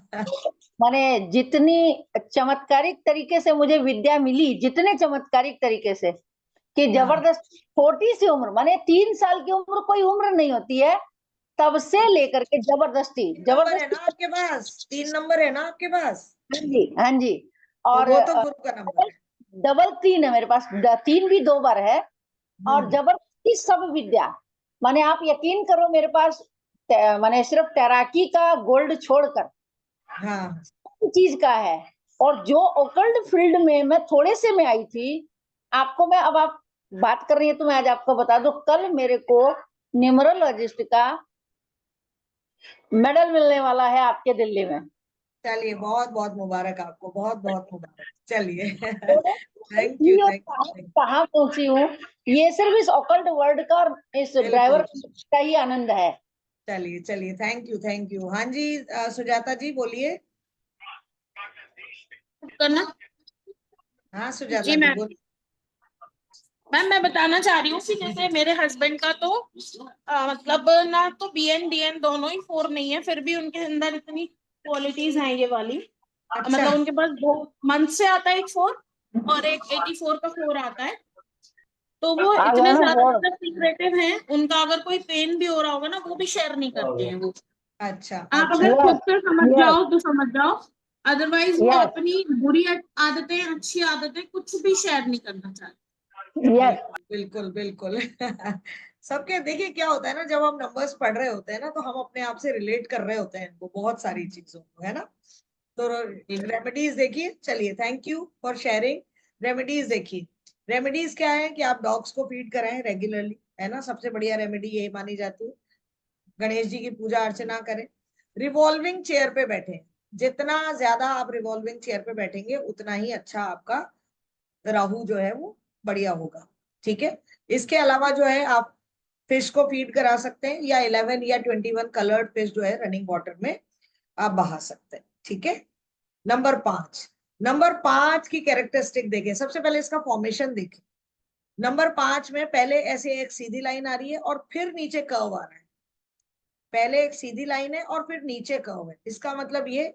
माने जितनी चमत्कारिक तरीके से मुझे विद्या मिली, जितने चमत्कारिक तरीके से कि हाँ, जबरदस्त, छोटी सी उम्र, माने 3 साल की उम्र कोई उम्र नहीं होती है, तब से लेकर के जबरदस्ती 3 नंबर है ना जबरदस्ती। आपके पास? 3 नंबर है ना आपके पास? हाँ जी, हाँ जी। तो और वो तो गुरु का नंबर है। डबल 3 है मेरे पास, 3 भी 2 बार है। और हम्म। जबरदस्ती सब विद्या, माने आप यकीन करो मेरे पास माने सिर्फ तैराकी का गोल्ड छोड़कर हाँ चीज का है। और जो ओकल्ट फील्ड में मैं थोड़े से में आई थी, आपको मैं, अब आप बात कर रही है तो मैं आज आपको बता दूं, कल मेरे को न्यूमरोलॉजिस्ट का मेडल मिलने वाला है आपके दिल्ली में। चलिए, बहुत बहुत मुबारक आपको, बहुत बहुत मुबारक। चलिए तो थैंक यू, ये थैंक यू। कहाँ पहुंची हूँ, ये सिर्फ इस ऑकल्ट वर्ड का और इस ड्राइवर बिल्कुल, का ही आनंद है। चलिए चलिए, थैंक यू, थैंक यू। हाँ जी, सुजाता जी बोलिए। करना। हाँ सुजाता जी जी मैम। बोलिए। मैम मैं बताना चाह रही हूँ कि जैसे मेरे हस्बैंड का तो मतलब ना तो बीएन डीएन दोनों ही 4 नहीं है, फिर भी उनके अंदर इतनी क्वालिटीज हैं ये वाली। अच्छा, मतलब उनके पास 2 मंथ से आता है एक 4 और एक 84 का 4 आता है। तो वो आ गया इतने ना ज्यादा फोर। मतलब सीक्रेटिव हैं, उनका अगर कोई पेन भी हो रहा होगा ना वो भी शेयर नहीं करते हैं वो। अच्छा, आप अच्छा। अगर खुद यस, से समझ यस, जाओ तो समझ जाओ, अदरवाइज वो यस, अपनी बुरी आदतें अच्छी आदतें कुछ भी शेयर नहीं करना चाहते। यस। बिल्कुल बिल्कुल बिल्कुल सबके देखिए क्या होता है ना, जब हम नंबर्स पढ़ रहे होते हैं ना, तो हम अपने आप से रिलेट कर रहे होते हैं इनको, बहुत सारी चीजों को, है ना। तो रेमेडीज देखिए, चलिए, thank you for sharing. Remedies देखिए, रेमेडीज क्या है कि आप डॉग्स को फीड कराएं रेगुलरली, है ना, सबसे बढ़िया रेमेडी यही मानी जाती है। गणेश जी की पूजा अर्चना करें। रिवॉल्विंग चेयर पे बैठे, जितना ज्यादा आप रिवॉल्विंग चेयर पे बैठेंगे उतना ही अच्छा आपका राहु जो है वो बढ़िया होगा। ठीक है। इसके अलावा जो है आप फिश को फीड करा सकते हैं, या 11 या 21 कलर्ड फिश जो है रनिंग वाटर में आप बहा सकते हैं। ठीक है। नंबर 5 की कैरेक्टरिस्टिक देखें, सबसे पहले इसका फॉर्मेशन देखें। नंबर 5 में पहले ऐसे एक सीधी लाइन आ रही है और फिर नीचे कर्व आ रहा है। पहले एक सीधी लाइन है और फिर नीचे कर्व है। इसका मतलब ये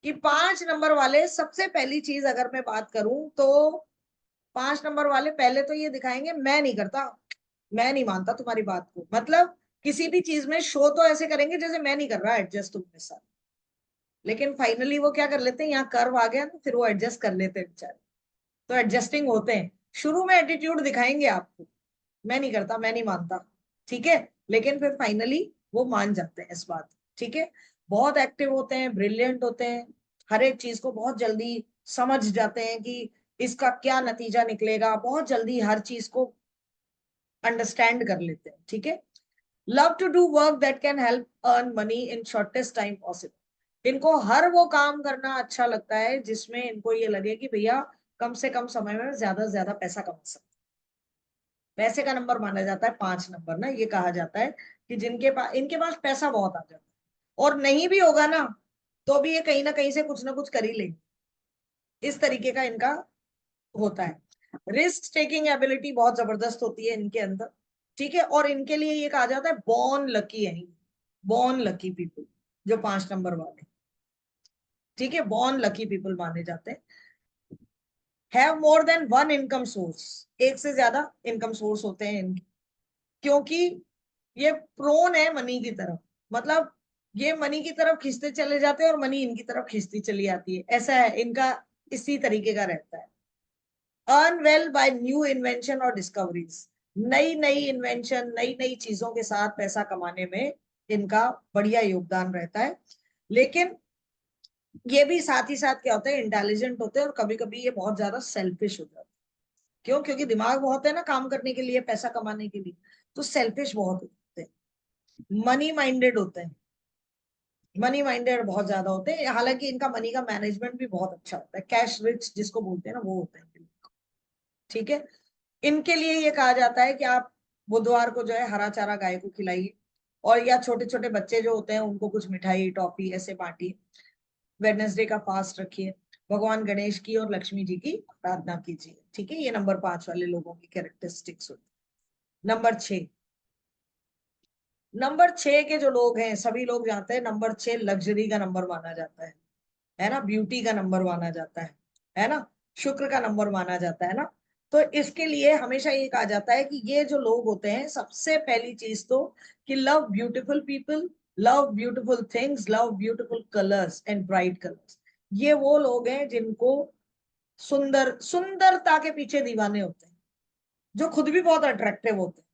कि 5 नंबर वाले, सबसे पहली चीज अगर मैं बात करूं तो 5 नंबर वाले पहले तो ये दिखाएंगे मैं नहीं करता, मैं नहीं मानता तुम्हारी बात को, मतलब किसी भी चीज में शो तो ऐसे करेंगे जैसे मैं नहीं कर रहा एडजस्ट तुम्हारे साथ, लेकिन फाइनली वो क्या कर लेते हैं, यहाँ कर्व आ गया ना, फिर वो एडजस्ट कर लेते हैं बेचारे। तो एडजस्टिंग होते हैं। शुरू में एटीट्यूड दिखाएंगे आपको, मैं नहीं करता, मैं नहीं मानता, ठीक है, लेकिन फिर फाइनली वो मान जाते हैं इस बात। ठीक है। बहुत एक्टिव होते हैं, ब्रिलियंट होते हैं, हर एक चीज को बहुत जल्दी समझ जाते हैं कि इसका क्या नतीजा निकलेगा, बहुत जल्दी हर चीज को अंडरस्टैंड कर लेते हैं। ठीक है। Love to do work that can help earn money in shortest time possible. इनको हर वो काम करना अच्छा लगता है जिसमें इनको ये लगे कि भैया कम से कम समय में ज्यादा से ज्यादा पैसा कमा सकते। पैसे का नंबर माना जाता है 5 नंबर ना, ये कहा जाता है कि जिनके पास, इनके पास पैसा बहुत आ जाता है, और नहीं भी होगा ना तो भी ये कहीं ना कहीं से कुछ ना कुछ कर ही लेंगे। इस तरीके का इनका होता है। रिस्क टेकिंग एबिलिटी बहुत जबरदस्त होती है इनके अंदर। ठीक है। और इनके लिए ये कहा जाता है बॉर्न लकी है, बॉर्न लकी पीपल जो 5 नंबर वाले। ठीक है। बॉर्न लकी पीपल माने जाते हैं। Have more than one income source, एक से ज्यादा इनकम सोर्स होते हैं इनके, क्योंकि ये प्रोन है मनी की तरफ, मतलब ये मनी की तरफ खींचते चले जाते हैं और मनी इनकी तरफ खींचती चली आती है, ऐसा है इनका, इसी तरीके का रहता है। Earn well by new invention और डिस्कवरीज, नई नई इन्वेंशन, नई नई चीजों के साथ पैसा कमाने में इनका बढ़िया योगदान रहता है। लेकिन ये भी साथ ही साथ क्या होता है, इंटेलिजेंट होते हैं, और कभी कभी ये बहुत ज्यादा सेल्फिश हो जाते हैं। क्यों? क्योंकि दिमाग बहुत है ना काम करने के लिए, पैसा कमाने के लिए, तो सेल्फिश बहुत होते हैं। मनी माइंडेड होते हैं, मनी माइंडेड बहुत ज्यादा होते हैं, हालांकि इनका मनी का मैनेजमेंट भी बहुत अच्छा होता है, कैश रिच जिसको बोलते हैं ना, वो होते हैं। ठीक है। इनके लिए ये कहा जाता है कि आप बुधवार को जो है हरा चारा गाय को खिलाइए, और या छोटे छोटे बच्चे जो होते हैं उनको कुछ मिठाई टॉफी ऐसे बांटिए। वेडनेसडे का फास्ट रखिए। भगवान गणेश की और लक्ष्मी जी की आराधना कीजिए। ठीक है। ये नंबर 5 वाले लोगों की कैरेक्टरिस्टिक्स होती है। नंबर 6 के जो लोग हैं, सभी लोग जानते हैं नंबर 6 लग्जरी का नंबर माना जाता है ना, ब्यूटी का नंबर माना जाता है ना, शुक्र का नंबर माना जाता है ना। तो इसके लिए हमेशा ये कहा जाता है कि ये जो लोग होते हैं, सबसे पहली चीज तो कि love beautiful people, love beautiful things, love beautiful colours and bright colours. ये वो लोग हैं जिनको सुंदरता के पीछे दीवाने होते हैं, जो खुद भी बहुत अट्रैक्टिव होते हैं,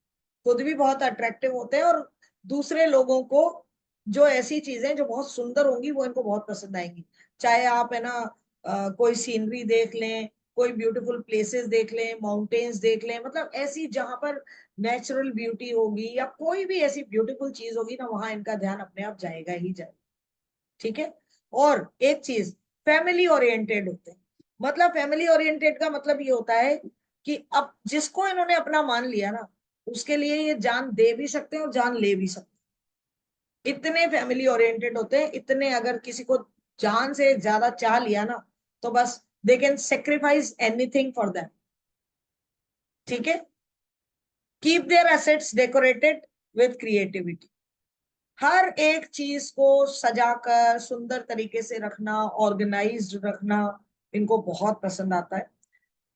खुद भी बहुत अट्रैक्टिव होते हैं, और दूसरे लोगों को जो ऐसी चीजें जो बहुत सुंदर होंगी वो इनको बहुत पसंद आएंगी। चाहे आप है ना कोई सीनरी देख लें, कोई ब्यूटीफुल प्लेसेस देख लें, माउंटेन्स देख लें, मतलब ऐसी जहां पर नेचुरल ब्यूटी होगी या कोई भी ऐसी ब्यूटीफुल चीज होगी ना, वहां इनका ध्यान अपने आप जाएगा ही जाएगा। ठीक है। और एक चीज फैमिली ओरिएंटेड होते हैं। मतलब फैमिली ओरिएंटेड का मतलब ये होता है कि अब जिसको इन्होंने अपना मान लिया ना, उसके लिए ये जान दे भी सकते हैं और जान ले भी सकते हैं। इतने फैमिली ओरिएंटेड होते हैं, इतने, अगर किसी को जान से ज्यादा चाह लिया ना तो बस they can sacrifice anything for them. ठीक है। Keep their assets decorated with creativity. हर एक चीज को सजाकर सुंदर तरीके से रखना, ऑर्गेनाइज्ड रखना इनको बहुत पसंद आता है।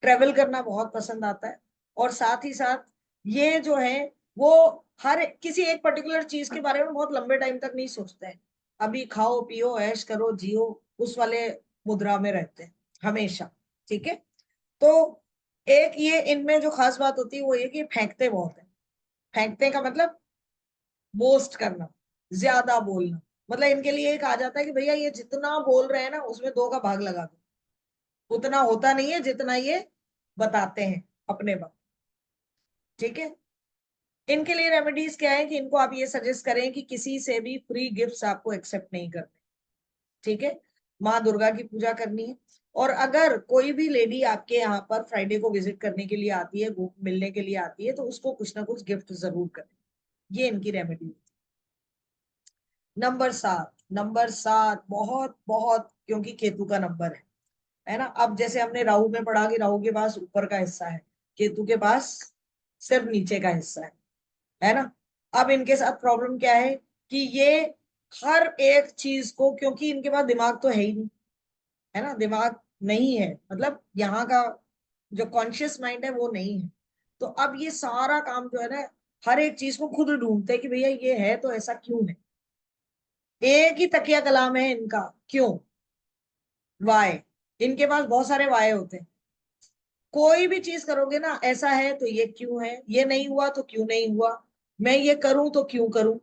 ट्रेवल करना बहुत पसंद आता है। और साथ ही साथ ये जो है वो हर किसी एक पर्टिकुलर चीज के बारे में बहुत लंबे टाइम तक नहीं सोचते हैं। अभी खाओ पियो ऐश करो जियो, उस वाले मुद्रा में रहते हैं हमेशा। ठीक है। तो एक ये इनमें जो खास बात होती है वो ये कि फेंकते बहुत है। फेंकते का मतलब बोस्ट करना, ज्यादा बोलना। मतलब इनके लिए एक आ जाता है कि भैया ये जितना बोल रहे हैं ना उसमें 2 का भाग लगा दो। उतना होता नहीं है जितना ये बताते हैं अपने बात। ठीक है। इनके लिए रेमेडीज क्या है कि इनको आप ये सजेस्ट करें कि किसी से भी फ्री गिफ्ट्स आपको एक्सेप्ट नहीं करने। ठीक है। माँ दुर्गा की पूजा करनी है। और अगर कोई भी लेडी आपके यहाँ पर फ्राइडे को विजिट करने के लिए आती है, मिलने के लिए आती है, तो उसको कुछ ना कुछ गिफ्ट जरूर करें। ये इनकी रेमेडी। नंबर 7 बहुत बहुत, क्योंकि केतु का नंबर है ना। अब जैसे हमने राहु में पढ़ा कि राहु के पास ऊपर का हिस्सा है, केतु के पास सिर्फ नीचे का हिस्सा है ना। अब इनके साथ प्रॉब्लम क्या है कि ये हर एक चीज को, क्योंकि इनके पास दिमाग तो है ही नहीं, है ना, दिमाग नहीं है, मतलब यहाँ का जो कॉन्शियस माइंड है वो नहीं है। तो अब ये सारा काम जो है ना, हर एक चीज को खुद ढूंढते हैं कि भैया ये है तो ऐसा क्यों है। एक ही तकिया कलाम है इनका, क्यों, वाय। इनके पास बहुत सारे वाय होते हैं। कोई भी चीज करोगे ना, ऐसा है तो ये क्यों है, ये नहीं हुआ तो क्यों नहीं हुआ, मैं ये करूं तो क्यों करूं।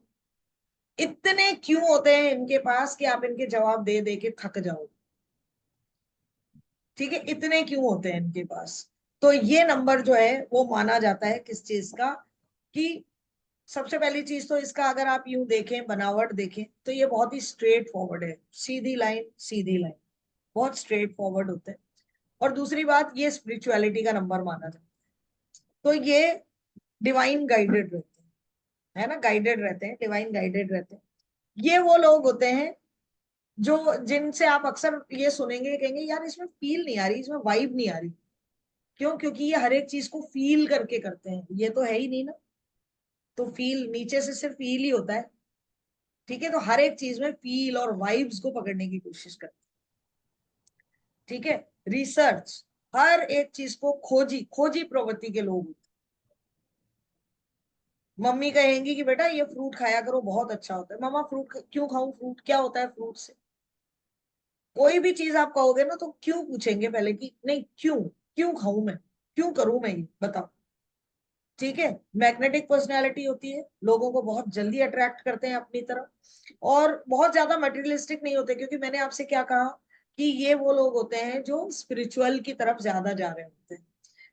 इतने क्यों होते हैं इनके पास कि आप इनके जवाब दे दे के थक जाओ। ठीक है। इतने क्यों होते हैं इनके पास। तो ये नंबर जो है वो माना जाता है किस चीज का, कि सबसे पहली चीज तो इसका अगर आप यूं देखें, बनावट देखें, तो ये बहुत ही स्ट्रेट फॉरवर्ड है। सीधी लाइन सीधी लाइन, बहुत स्ट्रेट फॉरवर्ड होते हैं। और दूसरी बात, ये स्पिरिचुअलिटी का नंबर माना जाता है। तो ये डिवाइन गाइडेड रहते हैं, है ना, गाइडेड रहते हैं, डिवाइन गाइडेड रहते हैं। ये वो लोग होते हैं जो, जिनसे आप अक्सर ये सुनेंगे, कहेंगे यार इसमें फील नहीं आ रही, इसमें वाइब नहीं आ रही। क्यों? क्योंकि ये हर एक चीज को फील करके करते हैं, ये तो है ही नहीं ना। तो फील नीचे से सिर्फ फील ही होता है। ठीक है। तो हर एक चीज में फील और वाइब्स को पकड़ने की कोशिश करते हैं। ठीक है। रिसर्च, हर एक चीज को खोजी खोजी प्रवृत्ति के लोग होते हैं। मम्मी कहेंगी कि बेटा ये फ्रूट खाया करो बहुत अच्छा होता है। मामा फ्रूट क्यों खाऊं, फ्रूट क्या होता है फ्रूट से। कोई भी चीज आप कहोगे ना तो क्यों पूछेंगे पहले, कि नहीं क्यों, क्यों खाऊं मैं, क्यों करूं मैं ये बताओ। ठीक है। मैग्नेटिक पर्सनैलिटी होती है, लोगों को बहुत जल्दी अट्रैक्ट करते हैं अपनी तरफ। और बहुत ज्यादा मटेरियलिस्टिक नहीं होते, क्योंकि मैंने आपसे क्या कहा कि ये वो लोग होते हैं जो स्पिरिचुअल की तरफ ज्यादा जा रहे होते हैं।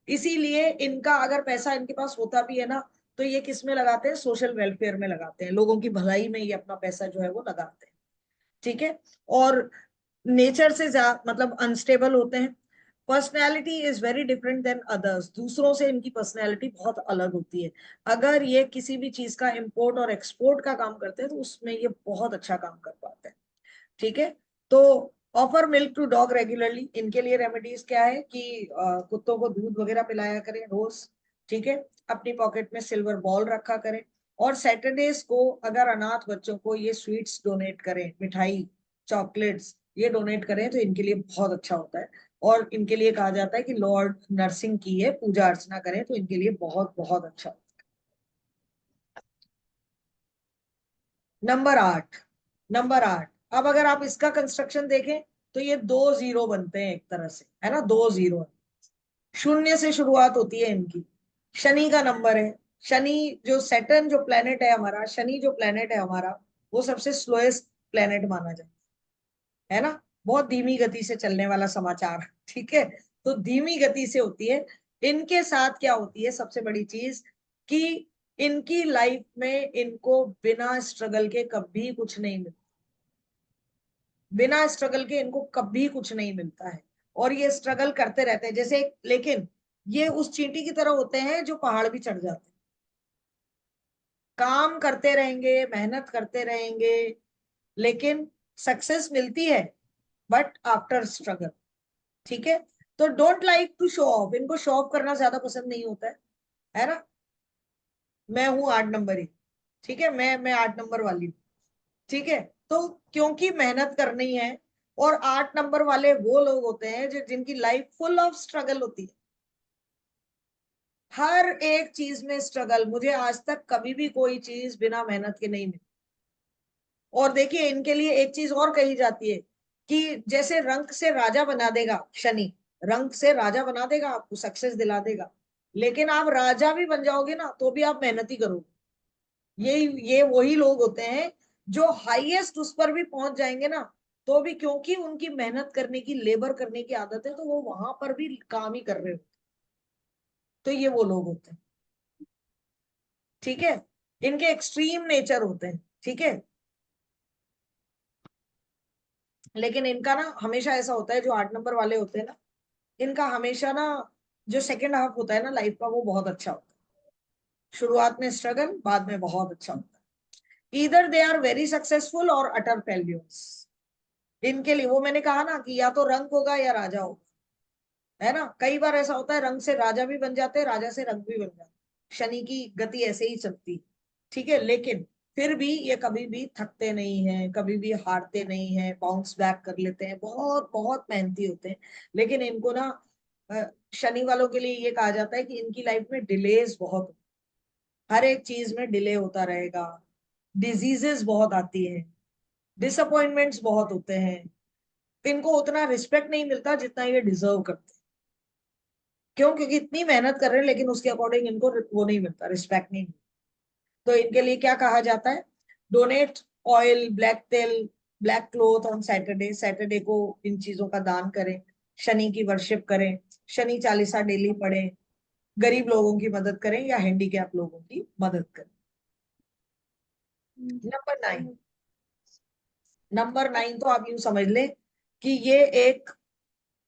इसीलिए इनका अगर पैसा इनके पास होता भी है ना, तो ये किस में लगाते हैं, सोशल वेलफेयर में लगाते हैं, लोगों की भलाई में ये अपना पैसा जो है वो लगाते हैं। ठीक है। और नेचर से मतलब अनस्टेबल होते हैं। Personality is very different than others, दूसरों से इनकी पर्सनैलिटी बहुत अलग होती है। अगर ये किसी भी चीज का इंपोर्ट और एक्सपोर्ट का काम करते हैं तो उसमें ये बहुत अच्छा काम कर पाते हैं। ठीक है। तो offer milk to dog regularly, इनके लिए रेमेडीज क्या है कि कुत्तों को दूध वगैरह पिलाया करें रोज। ठीक है। अपनी पॉकेट में सिल्वर बॉल रखा करें। और सैटरडेज को अगर अनाथ बच्चों को ये स्वीट्स डोनेट करें, मिठाई चॉकलेट्स ये डोनेट करें, तो इनके लिए बहुत अच्छा होता है। और इनके लिए कहा जाता है कि लॉर्ड नरसिंह की ये पूजा अर्चना करें तो इनके लिए बहुत बहुत अच्छा होता है। नंबर 8 अब अगर आप इसका कंस्ट्रक्शन देखें तो ये 2 जीरो बनते हैं एक तरह से, है ना, 2 जीरो। शून्य से शुरुआत होती है इनकी। शनि का नंबर है। शनि जो सैटर्न जो प्लेनेट है हमारा, शनि जो प्लेनेट है हमारा, वो सबसे स्लोएस्ट प्लेनेट माना जाता है ना। बहुत धीमी गति से चलने वाला समाचार। ठीक है। तो धीमी गति से होती है। इनके साथ क्या होती है सबसे बड़ी चीज, कि इनकी लाइफ में इनको बिना स्ट्रगल के कभी कुछ नहीं मिलता। बिना स्ट्रगल के इनको कभी कुछ नहीं मिलता है, और ये स्ट्रगल करते रहते हैं जैसे। लेकिन ये उस चींटी की तरह होते हैं जो पहाड़ भी चढ़ जाते हैं, काम करते रहेंगे, मेहनत करते रहेंगे, लेकिन सक्सेस मिलती है बट आफ्टर स्ट्रगल। ठीक है, तो don't like to show off, इनको शो ऑफ करना ज्यादा पसंद नहीं होता है ना। मैं हूं 8 नंबर ही, ठीक है, मैं 8 नंबर वाली हूँ, ठीक है। तो क्योंकि मेहनत करनी है, और 8 नंबर वाले वो लोग होते हैं जो जिनकी लाइफ फुल ऑफ स्ट्रगल होती है, हर एक चीज में स्ट्रगल। मुझे आज तक कभी भी कोई चीज बिना मेहनत के नहीं मिली। और देखिए इनके लिए एक चीज और कही जाती है कि जैसे रंक से राजा बना देगा शनि, रंक से राजा बना देगा, आपको सक्सेस दिला देगा, लेकिन आप राजा भी बन जाओगे ना तो भी आप मेहनत ही करोगे। ये वही लोग होते हैं जो हाईएस्ट उस पर भी पहुंच जाएंगे ना, तो भी क्योंकि उनकी मेहनत करने की, लेबर करने की आदत है, तो वो वहां पर भी काम ही कर रहे होते। तो ये वो लोग होते हैं, ठीक है, इनके एक्सट्रीम नेचर होते हैं, ठीक है। लेकिन इनका ना हमेशा ऐसा होता है, जो 8 नंबर वाले होते हैं ना, इनका हमेशा ना जो सेकंड हाफ होता है ना लाइफ का, वो बहुत अच्छा होता है। शुरुआत में स्ट्रगल, बाद में बहुत अच्छा होता है। इधर दे आर वेरी सक्सेसफुल और अटर फेल्यूर्स। इनके लिए वो मैंने कहा ना कि या तो रंग होगा या राजा होगा, है ना। कई बार ऐसा होता है रंग से राजा भी बन जाते हैं, राजा से रंग भी बन जाते हैं, शनि की गति ऐसे ही चलती है, ठीक है। लेकिन फिर भी ये कभी भी थकते नहीं हैं, कभी भी हारते नहीं हैं, बाउंस बैक कर लेते हैं, बहुत बहुत मेहनती होते हैं। लेकिन इनको ना शनि वालों के लिए ये कहा जाता है कि इनकी लाइफ में डिलेज बहुत, हर एक चीज में डिले होता रहेगा, डिजीजेस बहुत आती हैं, डिसअपॉइंटमेंट्स बहुत होते हैं, इनको उतना रिस्पेक्ट नहीं मिलता जितना ये डिजर्व करते हैं। क्यों? क्योंकि इतनी मेहनत कर रहे हैं लेकिन उसके अकॉर्डिंग इनको वो नहीं मिलता, रिस्पेक्ट नहीं मिलता। तो इनके लिए क्या कहा जाता है? डोनेट ऑयल, ब्लैक तेल, black cloth on Saturday, Saturday को इन चीजों का दान करें, शनि की वर्शिप करें, शनि चालीसा डेली पढ़ें, गरीब लोगों की मदद करें या हैंडीकैप लोगों की मदद करें। नंबर 9, नंबर 9 तो आप यूं समझ ले कि ये एक,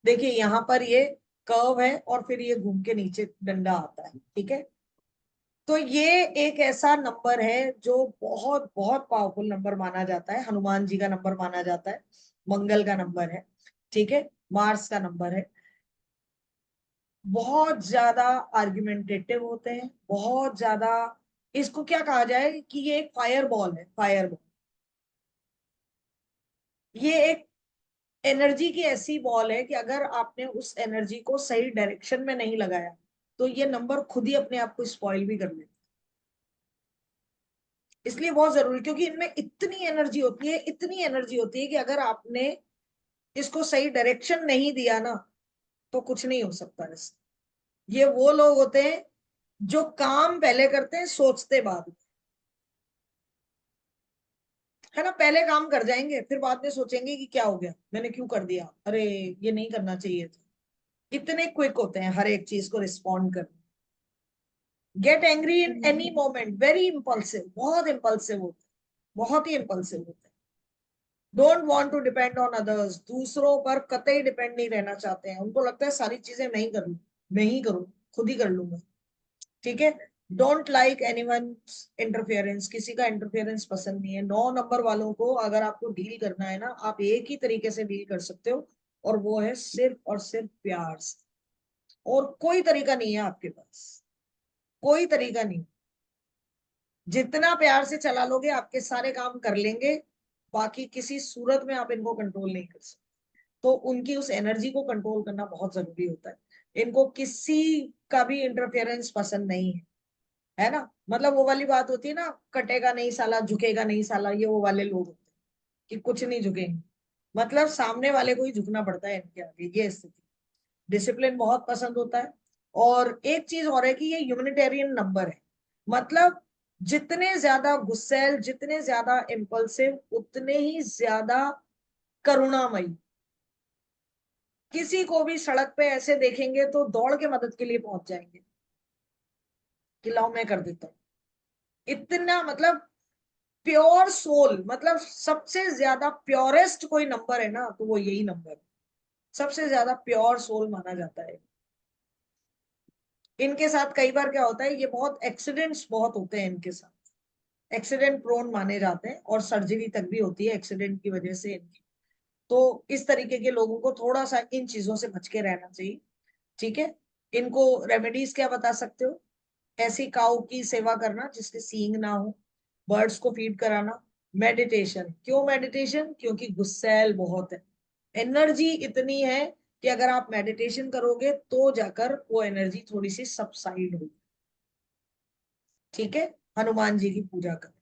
देखिए यहाँ पर ये कर्व है और फिर ये घूम के नीचे डंडा आता है, ठीक है। तो ये एक ऐसा नंबर है जो बहुत बहुत पावरफुल नंबर माना जाता है, हनुमान जी का नंबर माना जाता है, मंगल का नंबर है, ठीक है, मार्स का नंबर है। बहुत ज्यादा आर्ग्यूमेंटेटिव होते हैं, बहुत ज्यादा, इसको क्या कहा जाए कि ये एक फायर बॉल है, फायर बॉल। ये एक एनर्जी की ऐसी बॉल है कि अगर आपने उस एनर्जी को सही डायरेक्शन में नहीं लगाया तो ये नंबर खुद ही अपने आप को स्पॉइल भी कर लेता है। इसलिए बहुत जरूरी, क्योंकि इनमें इतनी एनर्जी होती है, इतनी एनर्जी होती है कि अगर आपने इसको सही डायरेक्शन नहीं दिया ना तो कुछ नहीं हो सकता इससे। ये वो लोग होते हैं जो काम पहले करते हैं, सोचते बाद में, है ना। पहले काम कर जाएंगे, फिर बाद में सोचेंगे कि क्या हो गया, मैंने क्यों कर दिया, अरे ये नहीं करना चाहिए था। इतने क्विक होते हैं हर एक चीज को रिस्पॉन्ड करने। Get angry in any moment, very impulsive, बहुत इंपल्सिव होते हैं, बहुत ही इंपल्सिव होते हैं। Don't want to depend on others, दूसरों पर कतई डिपेंड नहीं रहना चाहते हैं। उनको लगता है सारी चीजें मैं ही कर लूं, मैं ही करूं, खुद ही कर लूंगा, ठीक है। डोंट लाइक एनीवन इंटरफेरेंस, किसी का इंटरफेरेंस पसंद नहीं है। 9 नंबर वालों को अगर आपको डील करना है ना, आप एक ही तरीके से डील कर सकते हो, और वो है सिर्फ और सिर्फ प्यार से। और कोई तरीका नहीं है आपके पास, कोई तरीका नहीं। जितना प्यार से चला लोगे आपके सारे काम कर लेंगे, बाकी किसी सूरत में आप इनको कंट्रोल नहीं कर सकते। तो उनकी उस एनर्जी को कंट्रोल करना बहुत जरूरी होता है। इनको किसी का भी इंटरफेरेंस पसंद नहीं है ना। मतलब वो वाली बात होती है ना, कटेगा नहीं साला, झुकेगा नहीं साला, ये वो वाले लोग होते हैं कि कुछ नहीं झुकेंगे, मतलब सामने वाले को ही झुकना पड़ता है इनके आगे, ये स्थिति। डिसिप्लिन बहुत पसंद होता है। और एक चीज और है कि ये ह्यूमैनिटेरियन नंबर है, मतलब जितने ज्यादा गुस्सैल, जितने ज्यादा इम्पल्सिव, उतने ही ज्यादा करुणामयी। किसी को भी सड़क पे ऐसे देखेंगे तो दौड़ के मदद के लिए पहुंच जाएंगे कि लाओ मैं कर देता हूँ। इतना मतलब प्योर सोल, मतलब सबसे ज्यादा प्योरेस्ट कोई नंबर है ना तो वो यही नंबर, सबसे ज्यादा प्योर सोल माना जाता है। इनके साथ कई बार क्या होता है, ये बहुत एक्सीडेंट्स बहुत होते हैं इनके साथ, एक्सीडेंट प्रोन माने जाते हैं और सर्जरी तक भी होती है एक्सीडेंट की वजह से इनकी। तो इस तरीके के लोगों को थोड़ा सा इन चीजों से बच के रहना चाहिए, ठीक है। इनको रेमेडीज क्या बता सकते हो? ऐसी काऊ की सेवा करना जिसके सींग ना हो, बर्ड्स को फीड कराना, मेडिटेशन। क्यों मेडिटेशन? क्योंकि गुस्सैल बहुत है, एनर्जी इतनी है कि अगर आप मेडिटेशन करोगे तो जाकर वो एनर्जी थोड़ी सी सबसाइड होगी, ठीक है। हनुमान जी की पूजा करें,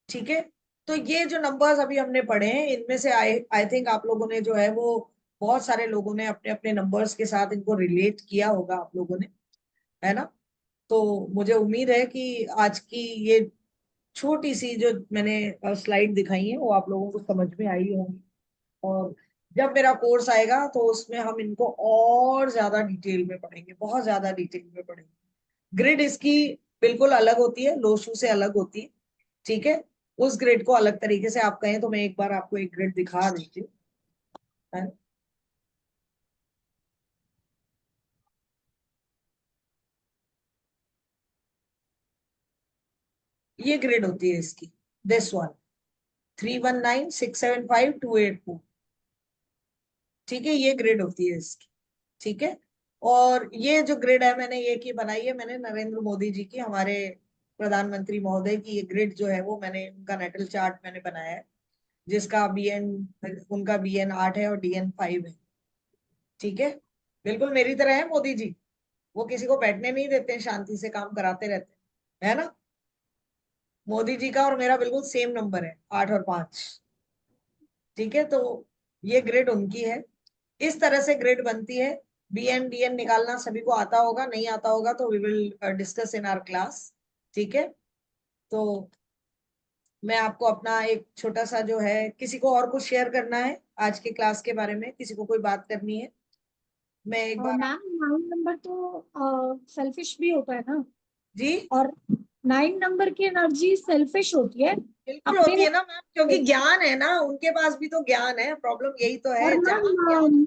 ठीक है। तो ये जो नंबर्स अभी हमने पढ़े हैं इनमें से आई आई थिंक आप लोगों ने जो है वो बहुत सारे लोगों ने अपने अपने नंबर्स के साथ इनको रिलेट किया होगा आप लोगों ने, है ना। तो मुझे उम्मीद है कि आज की ये छोटी सी जो मैंने स्लाइड दिखाई है वो आप लोगों को समझ में आई होंगी, और जब मेरा कोर्स आएगा तो उसमें हम इनको और ज्यादा डिटेल में पढ़ेंगे, बहुत ज्यादा डिटेल में पढ़ेंगे। ग्रिड इसकी बिल्कुल अलग होती है, लोशू से अलग होती है, ठीक है। उस ग्रिड को अलग तरीके से आप कहें तो मैं एक बार आपको एक ग्रिड दिखा देती हूँ, है। ये ग्रिड होती है इसकी, दिस वन 31967528 ठीक है, ये ग्रिड होती है इसकी, ठीक है। और ये जो ग्रिड है मैंने ये की बनाई है, मैंने नरेंद्र मोदी जी की, हमारे प्रधानमंत्री महोदय की ये ग्रिड जो है वो मैंने उनका नेटल चार्ट मैंने बनाया है, जिसका बीएन, उनका BN 8 है और DN 5 है, ठीक है। बिल्कुल मेरी तरह है मोदी जी, वो किसी को बैठने नहीं देते हैं, शांति से काम कराते रहते हैं, है ना। मोदी जी का और मेरा बिल्कुल सेम नंबर है, 8 और 5, ठीक है। तो ये ग्रिड उनकी है, इस तरह से ग्रिड बनती है। BN DN निकालना सभी को आता होगा, नहीं आता होगा तो we will discuss in our class, ठीक है। तो मैं आपको अपना एक छोटा सा जो है, किसी को और कुछ शेयर करना है आज के क्लास के बारे में, किसी को कोई बात करनी है? मैं एक बार मैम 9 नंबर तो सेल्फिश भी होता है ना, जी, और 9 नंबर की एनर्जी सेल्फिश होती है बिल्कुल अपने होती है ना मैम, क्योंकि ज्ञान है ना, उनके पास भी तो ज्ञान है, प्रॉब्लम यही तो है, और जहां ज्ञान। मैम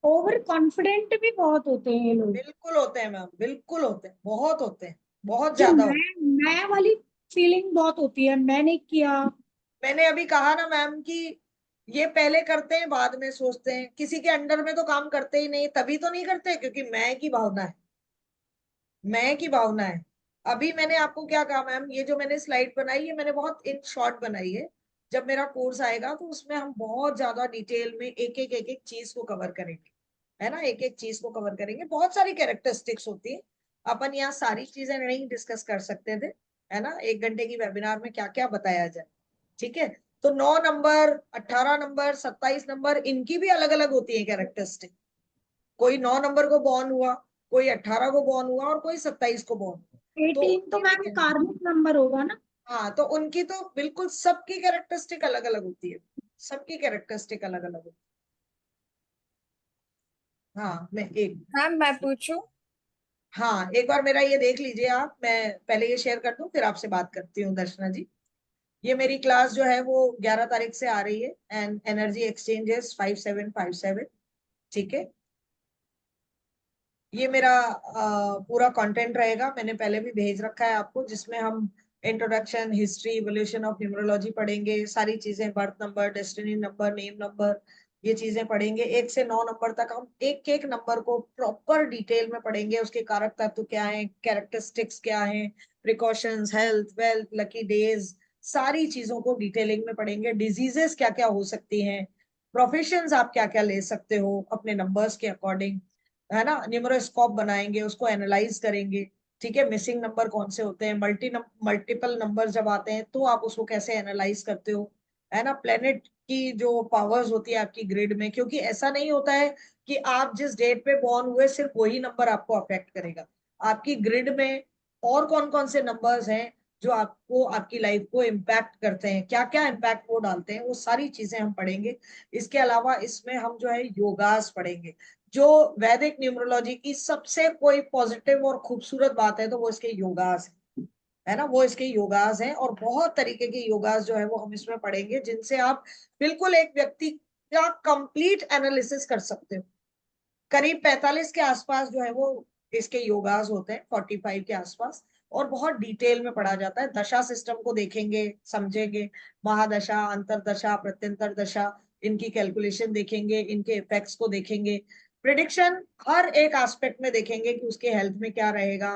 ओवर कॉन्फिडेंट भी बहुत होते हैं ये लोग, बिल्कुल होते हैं मैम, बिल्कुल होते हैं, बहुत होते हैं, बहुत जो ज्यादा होते हैं। मैं वाली फीलिंग बहुत होती है, मैंने किया। मैंने अभी कहा ना मैम कि ये पहले करते हैं बाद में सोचते हैं, किसी के अंडर में तो काम करते ही नहीं, तभी तो नहीं करते क्योंकि मैं की भावना है, मैं की भावना है। अभी मैंने आपको क्या कहा मैम, ये जो मैंने स्लाइड बनाई है मैंने बहुत इन शॉर्ट बनाई है, जब मेरा कोर्स आएगा तो उसमें हम बहुत ज्यादा डिटेल में एक एक चीज को कवर करेंगे, है ना, एक एक चीज को कवर करेंगे। बहुत सारी कैरेक्टरिस्टिक्स होती है, अपन यहाँ सारी चीजें नहीं डिस्कस कर सकते थे, है ना, 1 घंटे की वेबिनार में क्या क्या बताया जाए, ठीक है। तो 9 नंबर, 18 नंबर, 27 नंबर, इनकी भी अलग अलग होती है कैरेक्टरिस्टिक। कोई 9 नंबर को बॉर्न हुआ, कोई 18 को बॉर्न हुआ और कोई 27 को बॉर्न हुआ, तो 18 तो उनकी भी मैम कार्मिक नंबर होगा ना। हाँ, तो उनकी तो बिल्कुल सबकी कैरेक्टरिस्टिक अलग अलग होती है, सबकी कैरेक्टरिस्टिक अलग अलग होती है। हाँ मैं एक, मैम मैं पूछूं? हाँ एक बार मेरा ये देख लीजिए आप, मैं पहले ये शेयर कर दूं फिर आपसे बात करती हूँ दर्शना जी। ये मेरी क्लास जो है वो 11 तारीख से आ रही है, एंड एनर्जी एक्सचेंजेस 5757, ठीक है। ये मेरा पूरा कंटेंट रहेगा, मैंने पहले भी भेज रखा है आपको, जिसमें हम introduction, history, evolution of numerology पढ़ेंगे, सारी चीजें, birth number, destiny number, name number, ये चीजें पढ़ेंगे। 1 से 9 नंबर तक हम एक एक नंबर को प्रॉपर डिटेल में पढ़ेंगे, उसके कारक तत्व क्या है, कैरेक्टरिस्टिक्स क्या है, precautions, health, wealth, lucky days, सारी चीजों को डिटेलिंग में पढ़ेंगे। डिजीजेस क्या क्या हो सकती हैं, प्रोफेशंस आप क्या क्या ले सकते हो अपने नंबर्स के अकॉर्डिंग, है ना। न्यूमरोस्कोप बनाएंगे, उसको एनालाइज करेंगे, ठीक है। मिसिंग नंबर कौन से होते हैं, मल्टीपल नंबर जब आते हैं तो आप उसको कैसे एनालाइज करते हो, है ना। प्लेनेट की जो पावर्स होती है आपकी ग्रिड में, क्योंकि ऐसा नहीं होता है कि आप जिस डेट पे बॉर्न हुए सिर्फ वही नंबर आपको अफेक्ट करेगा, आपकी ग्रिड में और कौन कौन से नंबर्स हैं जो आपको, आपकी लाइफ को इम्पैक्ट करते हैं, क्या क्या इम्पैक्ट वो डालते हैं, वो सारी चीजें हम पढ़ेंगे। इसके अलावा इसमें हम जो है योगास पढ़ेंगे, जो वैदिक न्यूमरोलॉजी की सबसे कोई पॉजिटिव और खूबसूरत बात है तो वो इसके योगास है, है ना, वो इसके योगास हैं। और बहुत तरीके के योगास जो है वो हम इसमें पढ़ेंगे, जिनसे आप बिल्कुल एक व्यक्ति का कंप्लीट एनालिसिस कर सकते हो। करीब 45 के आसपास जो है वो इसके योगास होते हैं, 45 के आसपास, और बहुत डिटेल में पढ़ा जाता है। दशा सिस्टम को देखेंगे, समझेंगे, महादशा, अंतरदशा, प्रत्यंतर दशा, इनकी कैलकुलेशन देखेंगे, इनके इफेक्ट्स को देखेंगे, प्रिडिक्शन हर एक एस्पेक्ट में देखेंगे कि उसके हेल्थ में क्या रहेगा,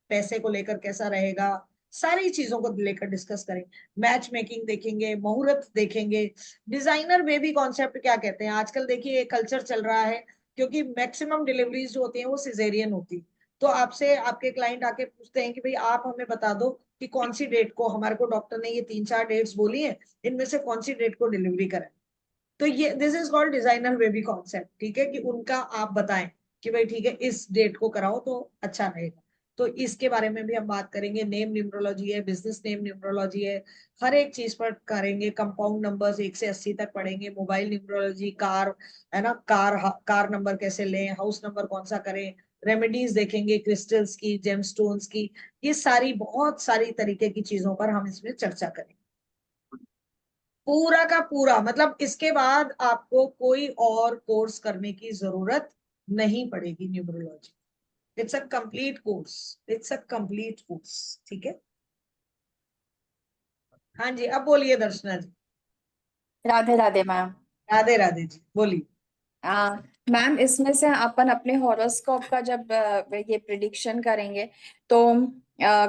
पैसे को लेकर कैसा रहेगा, सारी चीजों को लेकर डिस्कस करेंगे। मैच मेकिंग देखेंगे, मुहूर्त देखेंगे, डिजाइनर बेबी कॉन्सेप्ट क्या कहते हैं। आजकल देखिए कल्चर चल रहा है, क्योंकि मैक्सिमम डिलीवरीज जो होती हैं वो सिजेरियन होती, तो आपसे आपके क्लाइंट आके पूछते हैं कि भाई आप हमें बता दो कि कौन सी डेट को, हमारे को डॉक्टर ने ये 3-4 डेट्स बोली है, इनमें से कौन सी डेट को डिलीवरी करें। तो ये this is called designer baby concept, ठीक है, कि उनका आप बताएं कि भाई ठीक है इस डेट को कराओ तो अच्छा रहेगा। तो इसके बारे में भी हम बात करेंगे। नेम न्यूमरोलॉजी है, बिजनेस नेम न्यूमरोलॉजी है, हर एक चीज पर करेंगे। कंपाउंड नंबर्स 1 से 80 तक पढ़ेंगे। मोबाइल न्यूमरोलॉजी, कार, है ना, कार नंबर कैसे लें, हाउस नंबर कौन सा करें, रेमेडीज देखेंगे, क्रिस्टल्स की, जेमस्टोन्स की, ये सारी बहुत सारी तरीके की चीजों पर हम इसमें चर्चा करेंगे। पूरा का पूरा, मतलब इसके बाद आपको कोई और कोर्स करने की जरूरत नहीं पड़ेगी numerology. It's a complete course, it's a complete course, ठीक है। हाँ जी, अब बोलिए दर्शना जी। राधे राधे मैम। राधे राधे जी, बोलिए। मैम इसमें से अपन अपने हॉरोस्कोप का जब ये प्रिडिक्शन करेंगे तो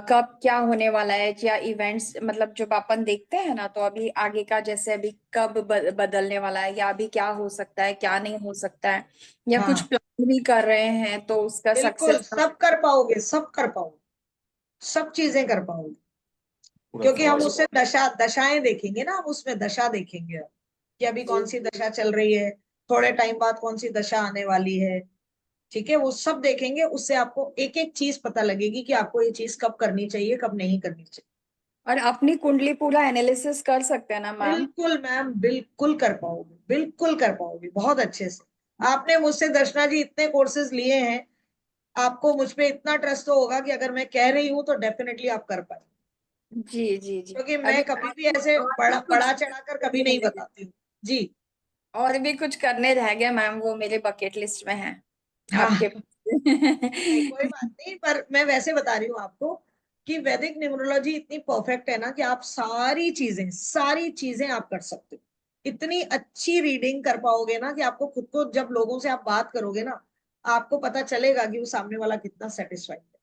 कब क्या होने वाला है, क्या इवेंट्स, मतलब जब अपन देखते हैं ना, तो अभी आगे का जैसे अभी कब बदलने वाला है, या अभी क्या हो सकता है, क्या नहीं हो सकता है, या कुछ हाँ प्लान भी कर रहे हैं तो उसका बिल्कुल, सक्सेस। सब कर पाओगे, सब कर पाओगे, सब चीजें कर पाओगे, क्योंकि हम उससे दशाएं देखेंगे ना, हम उसमें दशा देखेंगे कि अभी कौन सी दशा चल रही है, थोड़े टाइम बाद कौन सी दशा आने वाली है, ठीक है, वो सब देखेंगे। उससे आपको एक एक चीज पता लगेगी कि आपको ये चीज कब करनी चाहिए, कब नहीं करनी चाहिए। और अपनी कुंडली पूरा एनालिसिस कर सकते हैं ना मैम? बिल्कुल मैम, बिल्कुल कर पाओगे, बिल्कुल कर पाओगे, बहुत अच्छे से। आपने मुझसे दर्शना जी इतने कोर्सेज लिए हैं, आपको मुझ पे इतना ट्रस्ट तो होगा कि अगर मैं कह रही हूँ तो डेफिनेटली आप कर पाए, जी जी जी। क्योंकि अभी मैं कभी भी ऐसे और भी बड़ा कुछ चढ़ा कर कभी नहीं बताती हूँ जी। और भी कुछ करने रह गया मैम, वो मेरे बकेट लिस्ट में है आपके हाँ नहीं कोई बात नहीं, पर मैं वैसे बता रही हूँ आपको कि वैदिक न्यूमरोलॉजी इतनी परफेक्ट है ना कि आप सारी चीजें आप कर सकते हो। इतनी अच्छी रीडिंग कर पाओगे ना कि आपको खुद को, जब लोगों से आप बात करोगे ना, आपको पता चलेगा कि वो सामने वाला कितना सेटिस्फाइड है।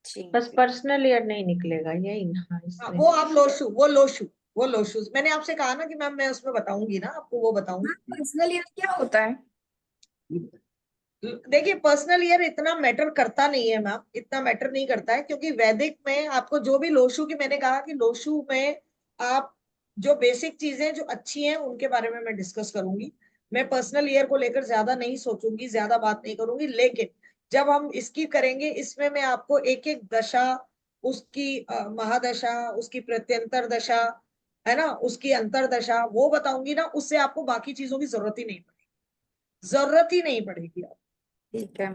जी बस पर्सनल ईयर नहीं निकलेगा यही ना हाँ, इसमें। वो लोशू मैंने आपसे कहा ना कि मैम मैं उसमें बताऊंगी ना आपको, वो बताऊंगी। पर्सनल ईयर क्या होता है? देखिए पर्सनल ईयर इतना मैटर करता नहीं है मैम, इतना मैटर नहीं करता है, क्योंकि वैदिक में आपको जो भी लोशु की, मैंने कहा कि लोशु में आप जो बेसिक चीजें जो अच्छी हैं उनके बारे में मैं डिस्कस करूंगी। मैं पर्सनल ईयर को लेकर ज्यादा नहीं सोचूंगी, ज्यादा बात नहीं करूंगी। लेकिन जब हम इसकी करेंगे, इसमें मैं आपको एक एक दशा, उसकी महादशा, उसकी प्रत्यंतर दशा, है ना, उसकी अंतरदशा, वो बताऊंगी ना, उससे आपको बाकी चीजों की जरूरत ही नहीं पड़ेगी, जरूरत ही नहीं पड़ेगी आप, ठीक है।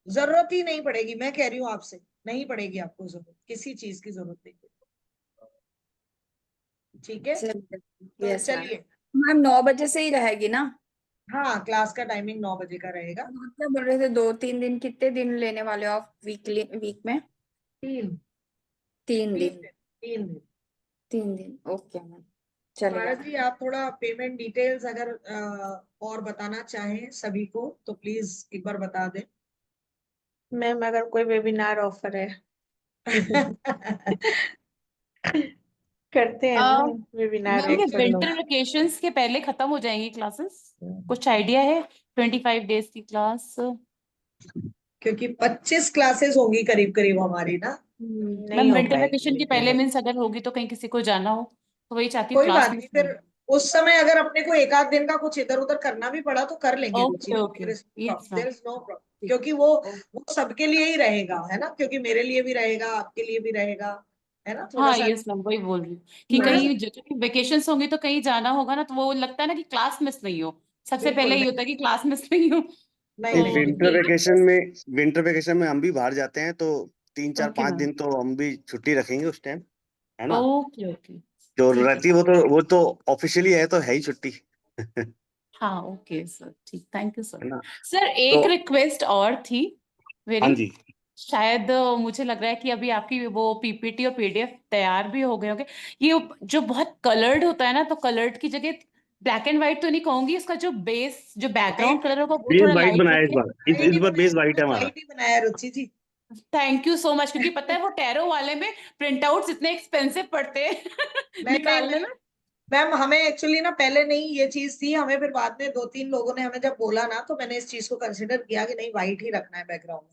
जरूरत ही नहीं पड़ेगी। मैं कह रही हूँ आपसे, नहीं पड़ेगी आपको जरूरत, किसी चीज की जरूरत नहीं पड़ेगी, ठीक है। तो यस मैम। चलिए, मैम 9 बजे से ही रहेगी ना? हाँ क्लास का टाइमिंग 9 बजे का रहेगा। आप क्या बोल रहे थे, 2-3 दिन, कितने दिन लेने वाले हो आप वीक में? 3 3 दिन, दिन। 3 दिन। 3 दिन, ओके मैम, चलेगा। भारत जी, आप थोड़ा पेमेंट डिटेल्स अगर और बताना चाहें सभी को तो प्लीज एक बार बता दें। मैम अगर कोई वेबिनार ऑफर है करते हैं ना वेबिनार मैम ये ऑफर लोग। विंटर वेकेशंस के पहले खत्म हो जाएंगी क्लासेस? कुछ आइडिया है? 25 डेज की क्लास? क्योंकि 25 क्लासेस होंगी करीब करीब हमारी ना। नहीं मैम हो विंटर वेकेशन के पहले पाएगी। मीन्स अगर होगी तो कहीं किसी को जाना हो तो वही चाहती हूँ कोई क्लास बात नहीं, मिस फिर नहीं। उस समय अगर अपने को एक आध दिन का कुछ इधर उधर करना भी पड़ा तो कर लेंगे Ruchi, okay okay, yes there ma'am. Is no problem, क्योंकि वो सबके लिए ही रहेगा, है ना, क्योंकि मेरे लिए भी रहेगा, आपके लिए भी रहेगा, है ना, थोड़ा हाँ सा। यस मैम, वही बोल रही हूँ कि थोड़ा सा कहीं वेकेशंस होंगे तो कहीं जाना होगा ना, तो वो लगता है ना कि क्लास मिस नहीं हो। सबसे पहले बिल्कुल ये नहीं, होता है कि क्लास मिस नहीं हो। नहीं तो नहीं, विंटर बिल्कुल वेकेशन में हम भी बाहर जाते हैं तो 3-4 ओके 5 मैम। दिन तो हम भी छुट्टी रखेंगे उस टाइम, है ना। ओके ओके जो ठीक है। रहती है वो तो ऑफिशियली है तो है ही छुट्टी है हाँ ओके सर, ठीक, थैंक यू सर। ना। सर तो एक रिक्वेस्ट और थी हाँ मेरी, जी, शायद मुझे लग रहा है कि अभी आपकी वो पीपीटी और पीडीएफ तैयार भी हो गए होंगे। ये जो बहुत कलर्ड होता है ना, तो कलर्ड की जगह ब्लैक एंड व्हाइट तो नहीं कहूंगी, इसका जो बेस जो बैकग्राउंड कलर होगा वो बेस थोड़ा वाइट लाइट बनाया इस रखें। बार, इस बार बेस वाइट है हमारा। वाइट ही बनाया रुचि जी। थैंक यू सो मच, क्योंकि पता है वो टैरो वाले में प्रिंट आउट्स इतने एक्सपेंसिव पड़ते हैं नहीं नहीं निकालने में। मैम, हमें एक्चुअली ना पहले नहीं ये चीज थी, हमें फिर बाद में 2-3 लोगों ने हमें जब बोला ना, तो मैंने इस चीज को कंसिडर किया कि नहीं, वाइट ही रखना है बैकग्राउंड में।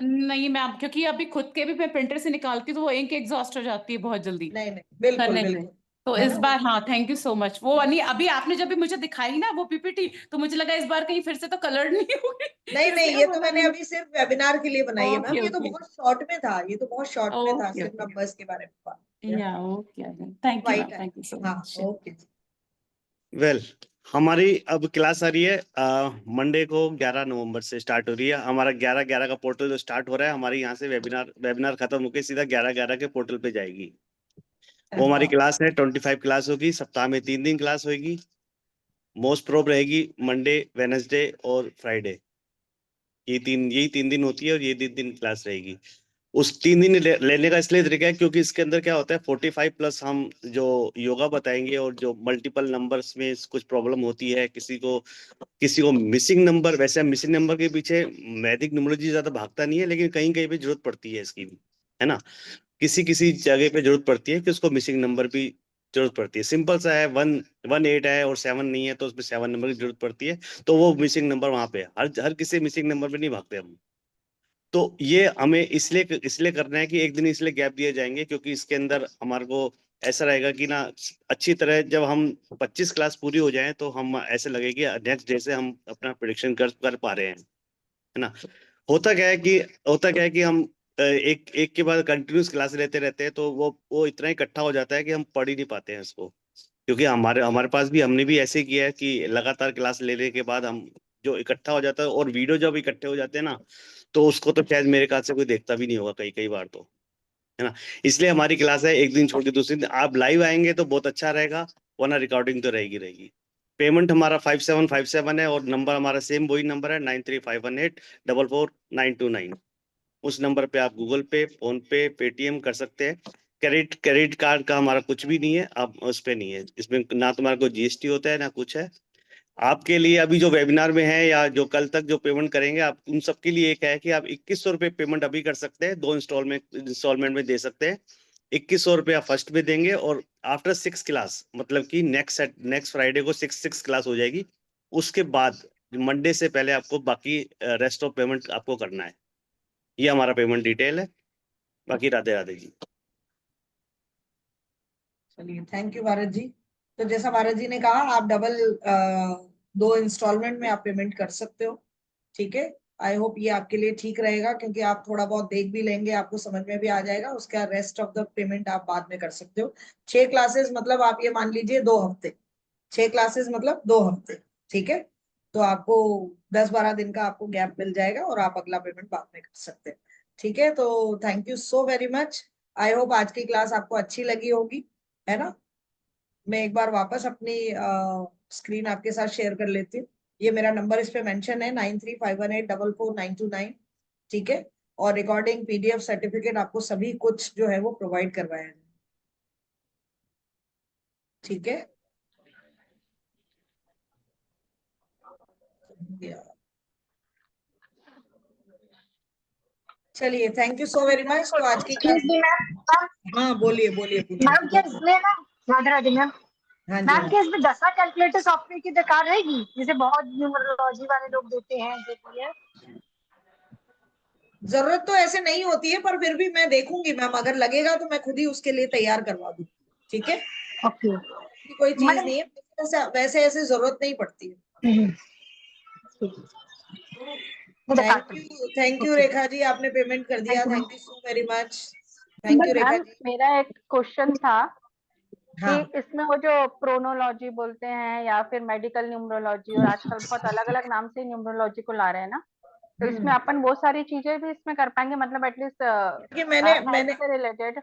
नहीं मैम, क्योंकि अभी खुद के भी मैं प्रिंटर से निकालती हूँ तो वो इंक एग्जॉस्ट हो जाती है बहुत जल्दी नहीं नहीं, बिल्कुल करने में। बिल्कुल, तो है इस ना। बार हाँ, थैंक यू सो मच। वो नहीं, अभी आपने जब भी मुझे दिखाई ना वो पीपीटी, तो मुझे लगा इस बार कहीं फिर से तो कलर्ड नहीं होगी नहीं नहीं, इसलिए ये तो बोला मैंने नहीं। अभी सिर्फ वेबिनार के लिए बनाई है मैम, ओके ये तो ओके बहुत शॉर्ट में था, ये तो बहुत शॉर्ट में था, ओके सिर्फ ओके नंबर्स के बारे में बात किया। या okay, thank you ma'am, white है। थैंक यू सो हाँ, मच। ओके जी। वेल, हमारी अब क्लास आ रही है मंडे को 11 नवंबर से स्टार्ट हो रही है। हमारा 11/11 का पोर्टल जो स्टार्ट हो रहा है, हमारी यहाँ से वेबिनार खत्म होकर सीधा 11/11 के पोर्टल पे जाएगी। वो हमारी क्लास है, 25 क्लास होगी, सप्ताह में 3 दिन क्लास होगी। मोस्ट प्रोब रहेगी मंडे, वेनसडे और फ्राइडे। यही तीन दिन होती है और ये 3 दिन क्लास रहेगी। उस 3 दिन लेने का इसलिए तरीका है क्योंकि इसके अंदर क्या होता है, 45 प्लस हम जो योगा बताएंगे, और जो मल्टीपल नंबर्स में कुछ प्रॉब्लम होती है, किसी को मिसिंग नंबर, वैसे मिसिंग नंबर के पीछे वैदिक न्यूमरोलॉजी ज्यादा भागता नहीं है, लेकिन कहीं कहीं पे जरूरत पड़ती है इसकी भी, है ना। किसी किसी जगह पे जरूरत पड़ती है कि उसको मिसिंग नंबर भी जरूरत पड़ती है। सिंपल सा है, 1 8 है और 7 नहीं है तो उसमें 7 नंबर की जरूरत पड़ती है, तो वो मिसिंग नंबर वहां पे है। हर किसी मिसिंग नंबर पे नहीं भागते हम। तो ये हमें इसलिए करना है कि एक दिन इसलिए गैप दिए जाएंगे, क्योंकि इसके अंदर हमारे को ऐसा रहेगा कि ना, अच्छी तरह जब हम 25 क्लास पूरी हो जाए तो हम ऐसे लगे कि नेक्स्ट डे से हम अपना प्रिडिक्शन कर पा रहे हैं, है ना। होता क्या है कि हम एक एक के बाद कंटिन्यूस क्लास लेते रहते हैं, तो वो इतना इकट्ठा हो जाता है कि हम पढ़ ही नहीं पाते हैं इसको। क्योंकि हमारे हमारे पास भी, हमने भी ऐसे किया है कि लगातार क्लास लेने के बाद हम जो इकट्ठा हो जाता है, और वीडियो जब इकट्ठे हो जाते हैं ना, तो उसको तो शायद मेरे ख्याल से कोई देखता भी नहीं होगा कई कई बार तो, है ना। इसलिए हमारी क्लास है, एक दिन छोड़ के दूसरे दिन आप लाइव आएंगे तो बहुत अच्छा रहेगा, वरना रिकॉर्डिंग तो रहेगी। पेमेंट हमारा 5757 है, और नंबर हमारा सेम वही नंबर है, 9351844929। उस नंबर पे आप गूगल पे, फोन पे, पेटीएम कर सकते हैं। क्रेडिट कार्ड का हमारा कुछ भी नहीं है, आप उस पे नहीं है, इसमें ना तुम्हारा कोई जीएसटी होता है ना कुछ है। आपके लिए अभी जो वेबिनार में है या जो कल तक जो पेमेंट करेंगे, आप उन सबके लिए एक है कि आप 2100 रुपये पेमेंट अभी कर सकते हैं, 2 इंस्टॉलमेंट में दे सकते हैं। 2100 रुपया फर्स्ट में देंगे, और आफ्टर 6 क्लास, मतलब कि नेक्स्ट फ्राइडे को 6 क्लास हो जाएगी, उसके बाद मंडे से पहले आपको बाकी रेस्ट ऑफ पेमेंट आपको करना है। ये हमारा पेमेंट डिटेल है। बाकी राधे राधे जी। चलिए, थैंक यू भारत जी। तो जैसा भारत जी ने कहा, आप डबल 2 इंस्टॉलमेंट में आप पेमेंट कर सकते हो, ठीक है। आई होप ये आपके लिए ठीक रहेगा, क्योंकि आप थोड़ा बहुत देख भी लेंगे, आपको समझ में भी आ जाएगा, उसका रेस्ट ऑफ द पेमेंट आप बाद में कर सकते हो। 6 क्लासेस मतलब आप ये मान लीजिए 2 हफ्ते, 6 क्लासेस मतलब 2 हफ्ते, ठीक है। तो आपको 10-12 दिन का आपको गैप मिल जाएगा, और आप अगला पेमेंट बाद में कर सकते हैं, ठीक है। तो thank you so very much. I hope आज की क्लास आपको अच्छी लगी होगी, है ना। मैं एक बार वापस अपनी स्क्रीन आपके साथ शेयर कर लेती हूँ। ये मेरा नंबर इस पे मेंशन है, 9351844929, ठीक है। और रिकॉर्डिंग, पीडीएफ, सर्टिफिकेट, आपको सभी कुछ जो है वो प्रोवाइड करवाया है, ठीक है। चलिए, thank you so very much. तो आज की क्लास, हाँ बोलिए बोलिए मैम क्या बोलिए। इसमें ना, राधे राधे मैम, हाँ जी, मैम क्या इसमें दशा कैलकुलेटर सॉफ्टवेयर की दरकार रहेगी, जैसे बहुत न्यूमरोलॉजी वाले लोग देते हैं जो भी है। जरूरत तो ऐसे नहीं होती है, पर फिर भी मैं देखूंगी मैम, अगर लगेगा तो मैं खुद ही उसके लिए तैयार करवा दूँ, ठीक है। ओके, कोई चीज मैडम नहीं है, वैसे ऐसे जरूरत नहीं पड़ती है। थैंक यू रेखा जी, आपने पेमेंट कर दिया, thank you so very much. Thank you Rekha ma'am ji. मेरा एक क्वेश्चन था हाँ, कि इसमें वो जो प्रोनोलॉजी बोलते हैं या फिर मेडिकल न्यूमरोलॉजी, और आजकल बहुत अलग अलग नाम से न्यूमरोलॉजी को ला रहे हैं ना, तो इसमें अपन बहुत सारी चीजें भी इसमें कर पाएंगे, मतलब एटलीस्ट कि हेल्थ से रिलेटेड।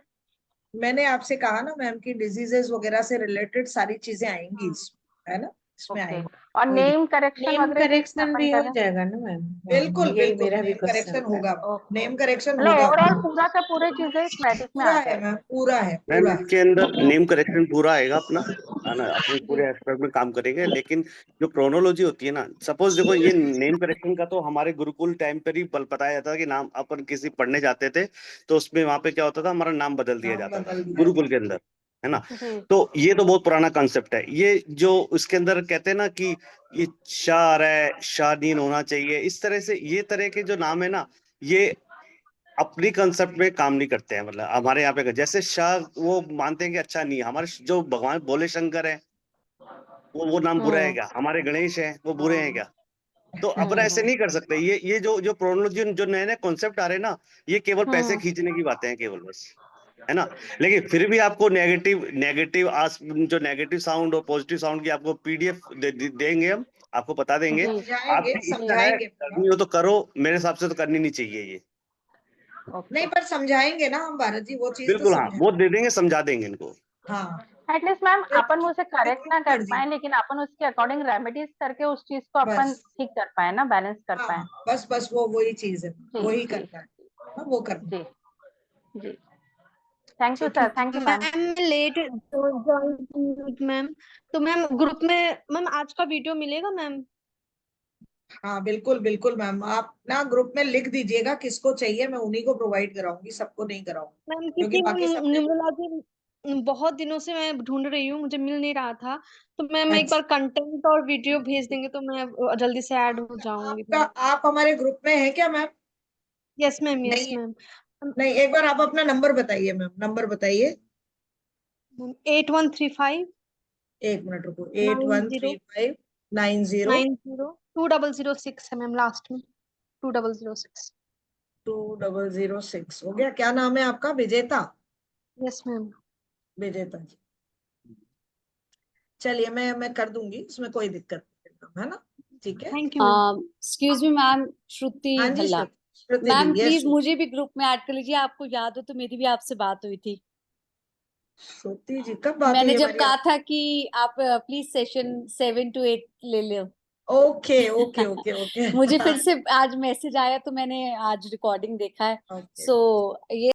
मैंने आपसे कहा ना मैम की डिजीजेस वगैरह से रिलेटेड सारी चीजें आएंगी इसमें, है ना, इसमें ओके, आएंगी। और कोई नेम करेक्शन नेम वगैरह भी इसमें करेक्शन अपन भी हो करें। जाएगा ना मैम? बिल्कुल यही बिल्कुल मेरा भी नेम क्वेश्चन करेक्शन था। होगा, ओके, नेम करेक्शन मतलब होगा। ओवरऑल पूरा का पूरे चीजें इस मैट्रिक्स में पूरा आ है जाएगा। मैम, पूरा है, मैम पूरा है। इसके अंदर नेम करेक्शन पूरा आएगा अपना, है ना, अपने पूरे एस्पेक्ट में काम करेंगे। लेकिन जो क्रोनोलॉजी होती है ना, सपोज देखो ये नेम करेक्शन का तो हमारे गुरुकुल टाइम पर ही बताया जाता था कि नाम अपन किसी पढ़ने जाते थे तो उसमें वहां पे क्या होता था, हमारा नाम बदल दिया नाम जाता था बदल दिया गुरुकुल के अंदर, है ना। जी तो ये तो बहुत पुराना कंसेप्ट है। ये जो उसके अंदर कहते हैं ना कि ये शाह आ रहा है, शादीन होना चाहिए, इस तरह से ये तरह के जो नाम है ना, ये अपनी कंसेप्ट में काम नहीं करते हैं। मतलब हमारे यहाँ पे जैसे शाह वो मानते हैं कि अच्छा नहीं है, हमारे जो भगवान भोले शंकर है वो नाम बुरा है क्या, हमारे गणेश है वो बुरे हैं क्या? तो अपन ऐसे नहीं कर सकते। ये जो प्रोनोलॉजी जो नए नए कॉन्सेप्ट आ रहे हैं ना, ये केवल पैसे खींचने की बातें हैं केवल, बस, है ना। लेकिन फिर भी आपको नेगेटिव नेगेटिव जो नेगेटिव साउंड और पॉजिटिव साउंड की आपको पीडीएफ देंगे, हम आपको बता देंगे। जी समझाएंगे आपकी इच्छा है समझाएंगे करनी हो तो करो, मेरे हिसाब से तो करनी नहीं चाहिए ये। नहीं पर समझाएंगे ना हम भारत जी, वो चीज तो बिल्कुल, हाँ, वो समझाएंगे। दे देंगे, समझा देंगे इनको। हाँ एटलीस्ट मैम फिर अपन उसे करेक्ट ना कर कर दी पाए, लेकिन अपन उसके अकॉर्डिंग रेमेडीज करके उस चीज को अपन बस। ठीक कर पाए ना, बैलेंस कर पाए। हाँ बस बस वो वही चीज है, जी वही जी करना है। हाँ, वो करना है। जी जी, थैंक यू ठीक है sir, thank you ma'am. Ma'am मैं लेट ज्वाइन मैम, तो मैम ग्रुप में मैम आज का वीडियो मिलेगा मैम? हाँ बिल्कुल बिल्कुल मैम, आप ना ग्रुप में लिख दीजिएगा किसको चाहिए, मैं उन्हीं को प्रोवाइड कराऊंगी, सबको नहीं कराऊंगी, मैम क्योंकि क्योंकि बाकी सबने न्यूमरोलॉजी बहुत दिनों से मैं ढूंढ रही हूँ, मुझे मिल नहीं रहा था, तो मैम एक बार अच्छा कंटेंट और वीडियो भेज देंगे तो मैं जल्दी से ऐड हो जाऊंगी आपका, मैम। आप हमारे ग्रुप में हैं क्या मैम? यस मैम, यस नहीं है। मैम। नहीं, एक बार आप अपना नंबर बताइए मैम, नंबर बताइए। 8135 एक मिनट रुको, 90 813590 2006 है मैम, लास्ट में 2006। 2006 हो गया। क्या नाम है आपका? विजेता? Yes ma'am. विजेता जी, चलिए मैं कर दूंगी, इसमें कोई दिक्कत नहीं है ना, ठीक है। Thank you ma'am. Excuse me ma'am, Shruti हाँ जी भल्ला श्रुति मैम, जी, यस प्लीज मुझे भी ग्रुप में ऐड कर लीजिए। आपको याद हो तो मेरी भी आपसे बात हुई थी। श्रुति जी, कब बात मैंने हुई जब हमारी कहा आप? था कि आप प्लीज सेशन 7 to 8 ले लो। ओके ओके ओके ओके मुझे फिर से आज मैसेज आया तो मैंने आज रिकॉर्डिंग देखा है। ओके सो ये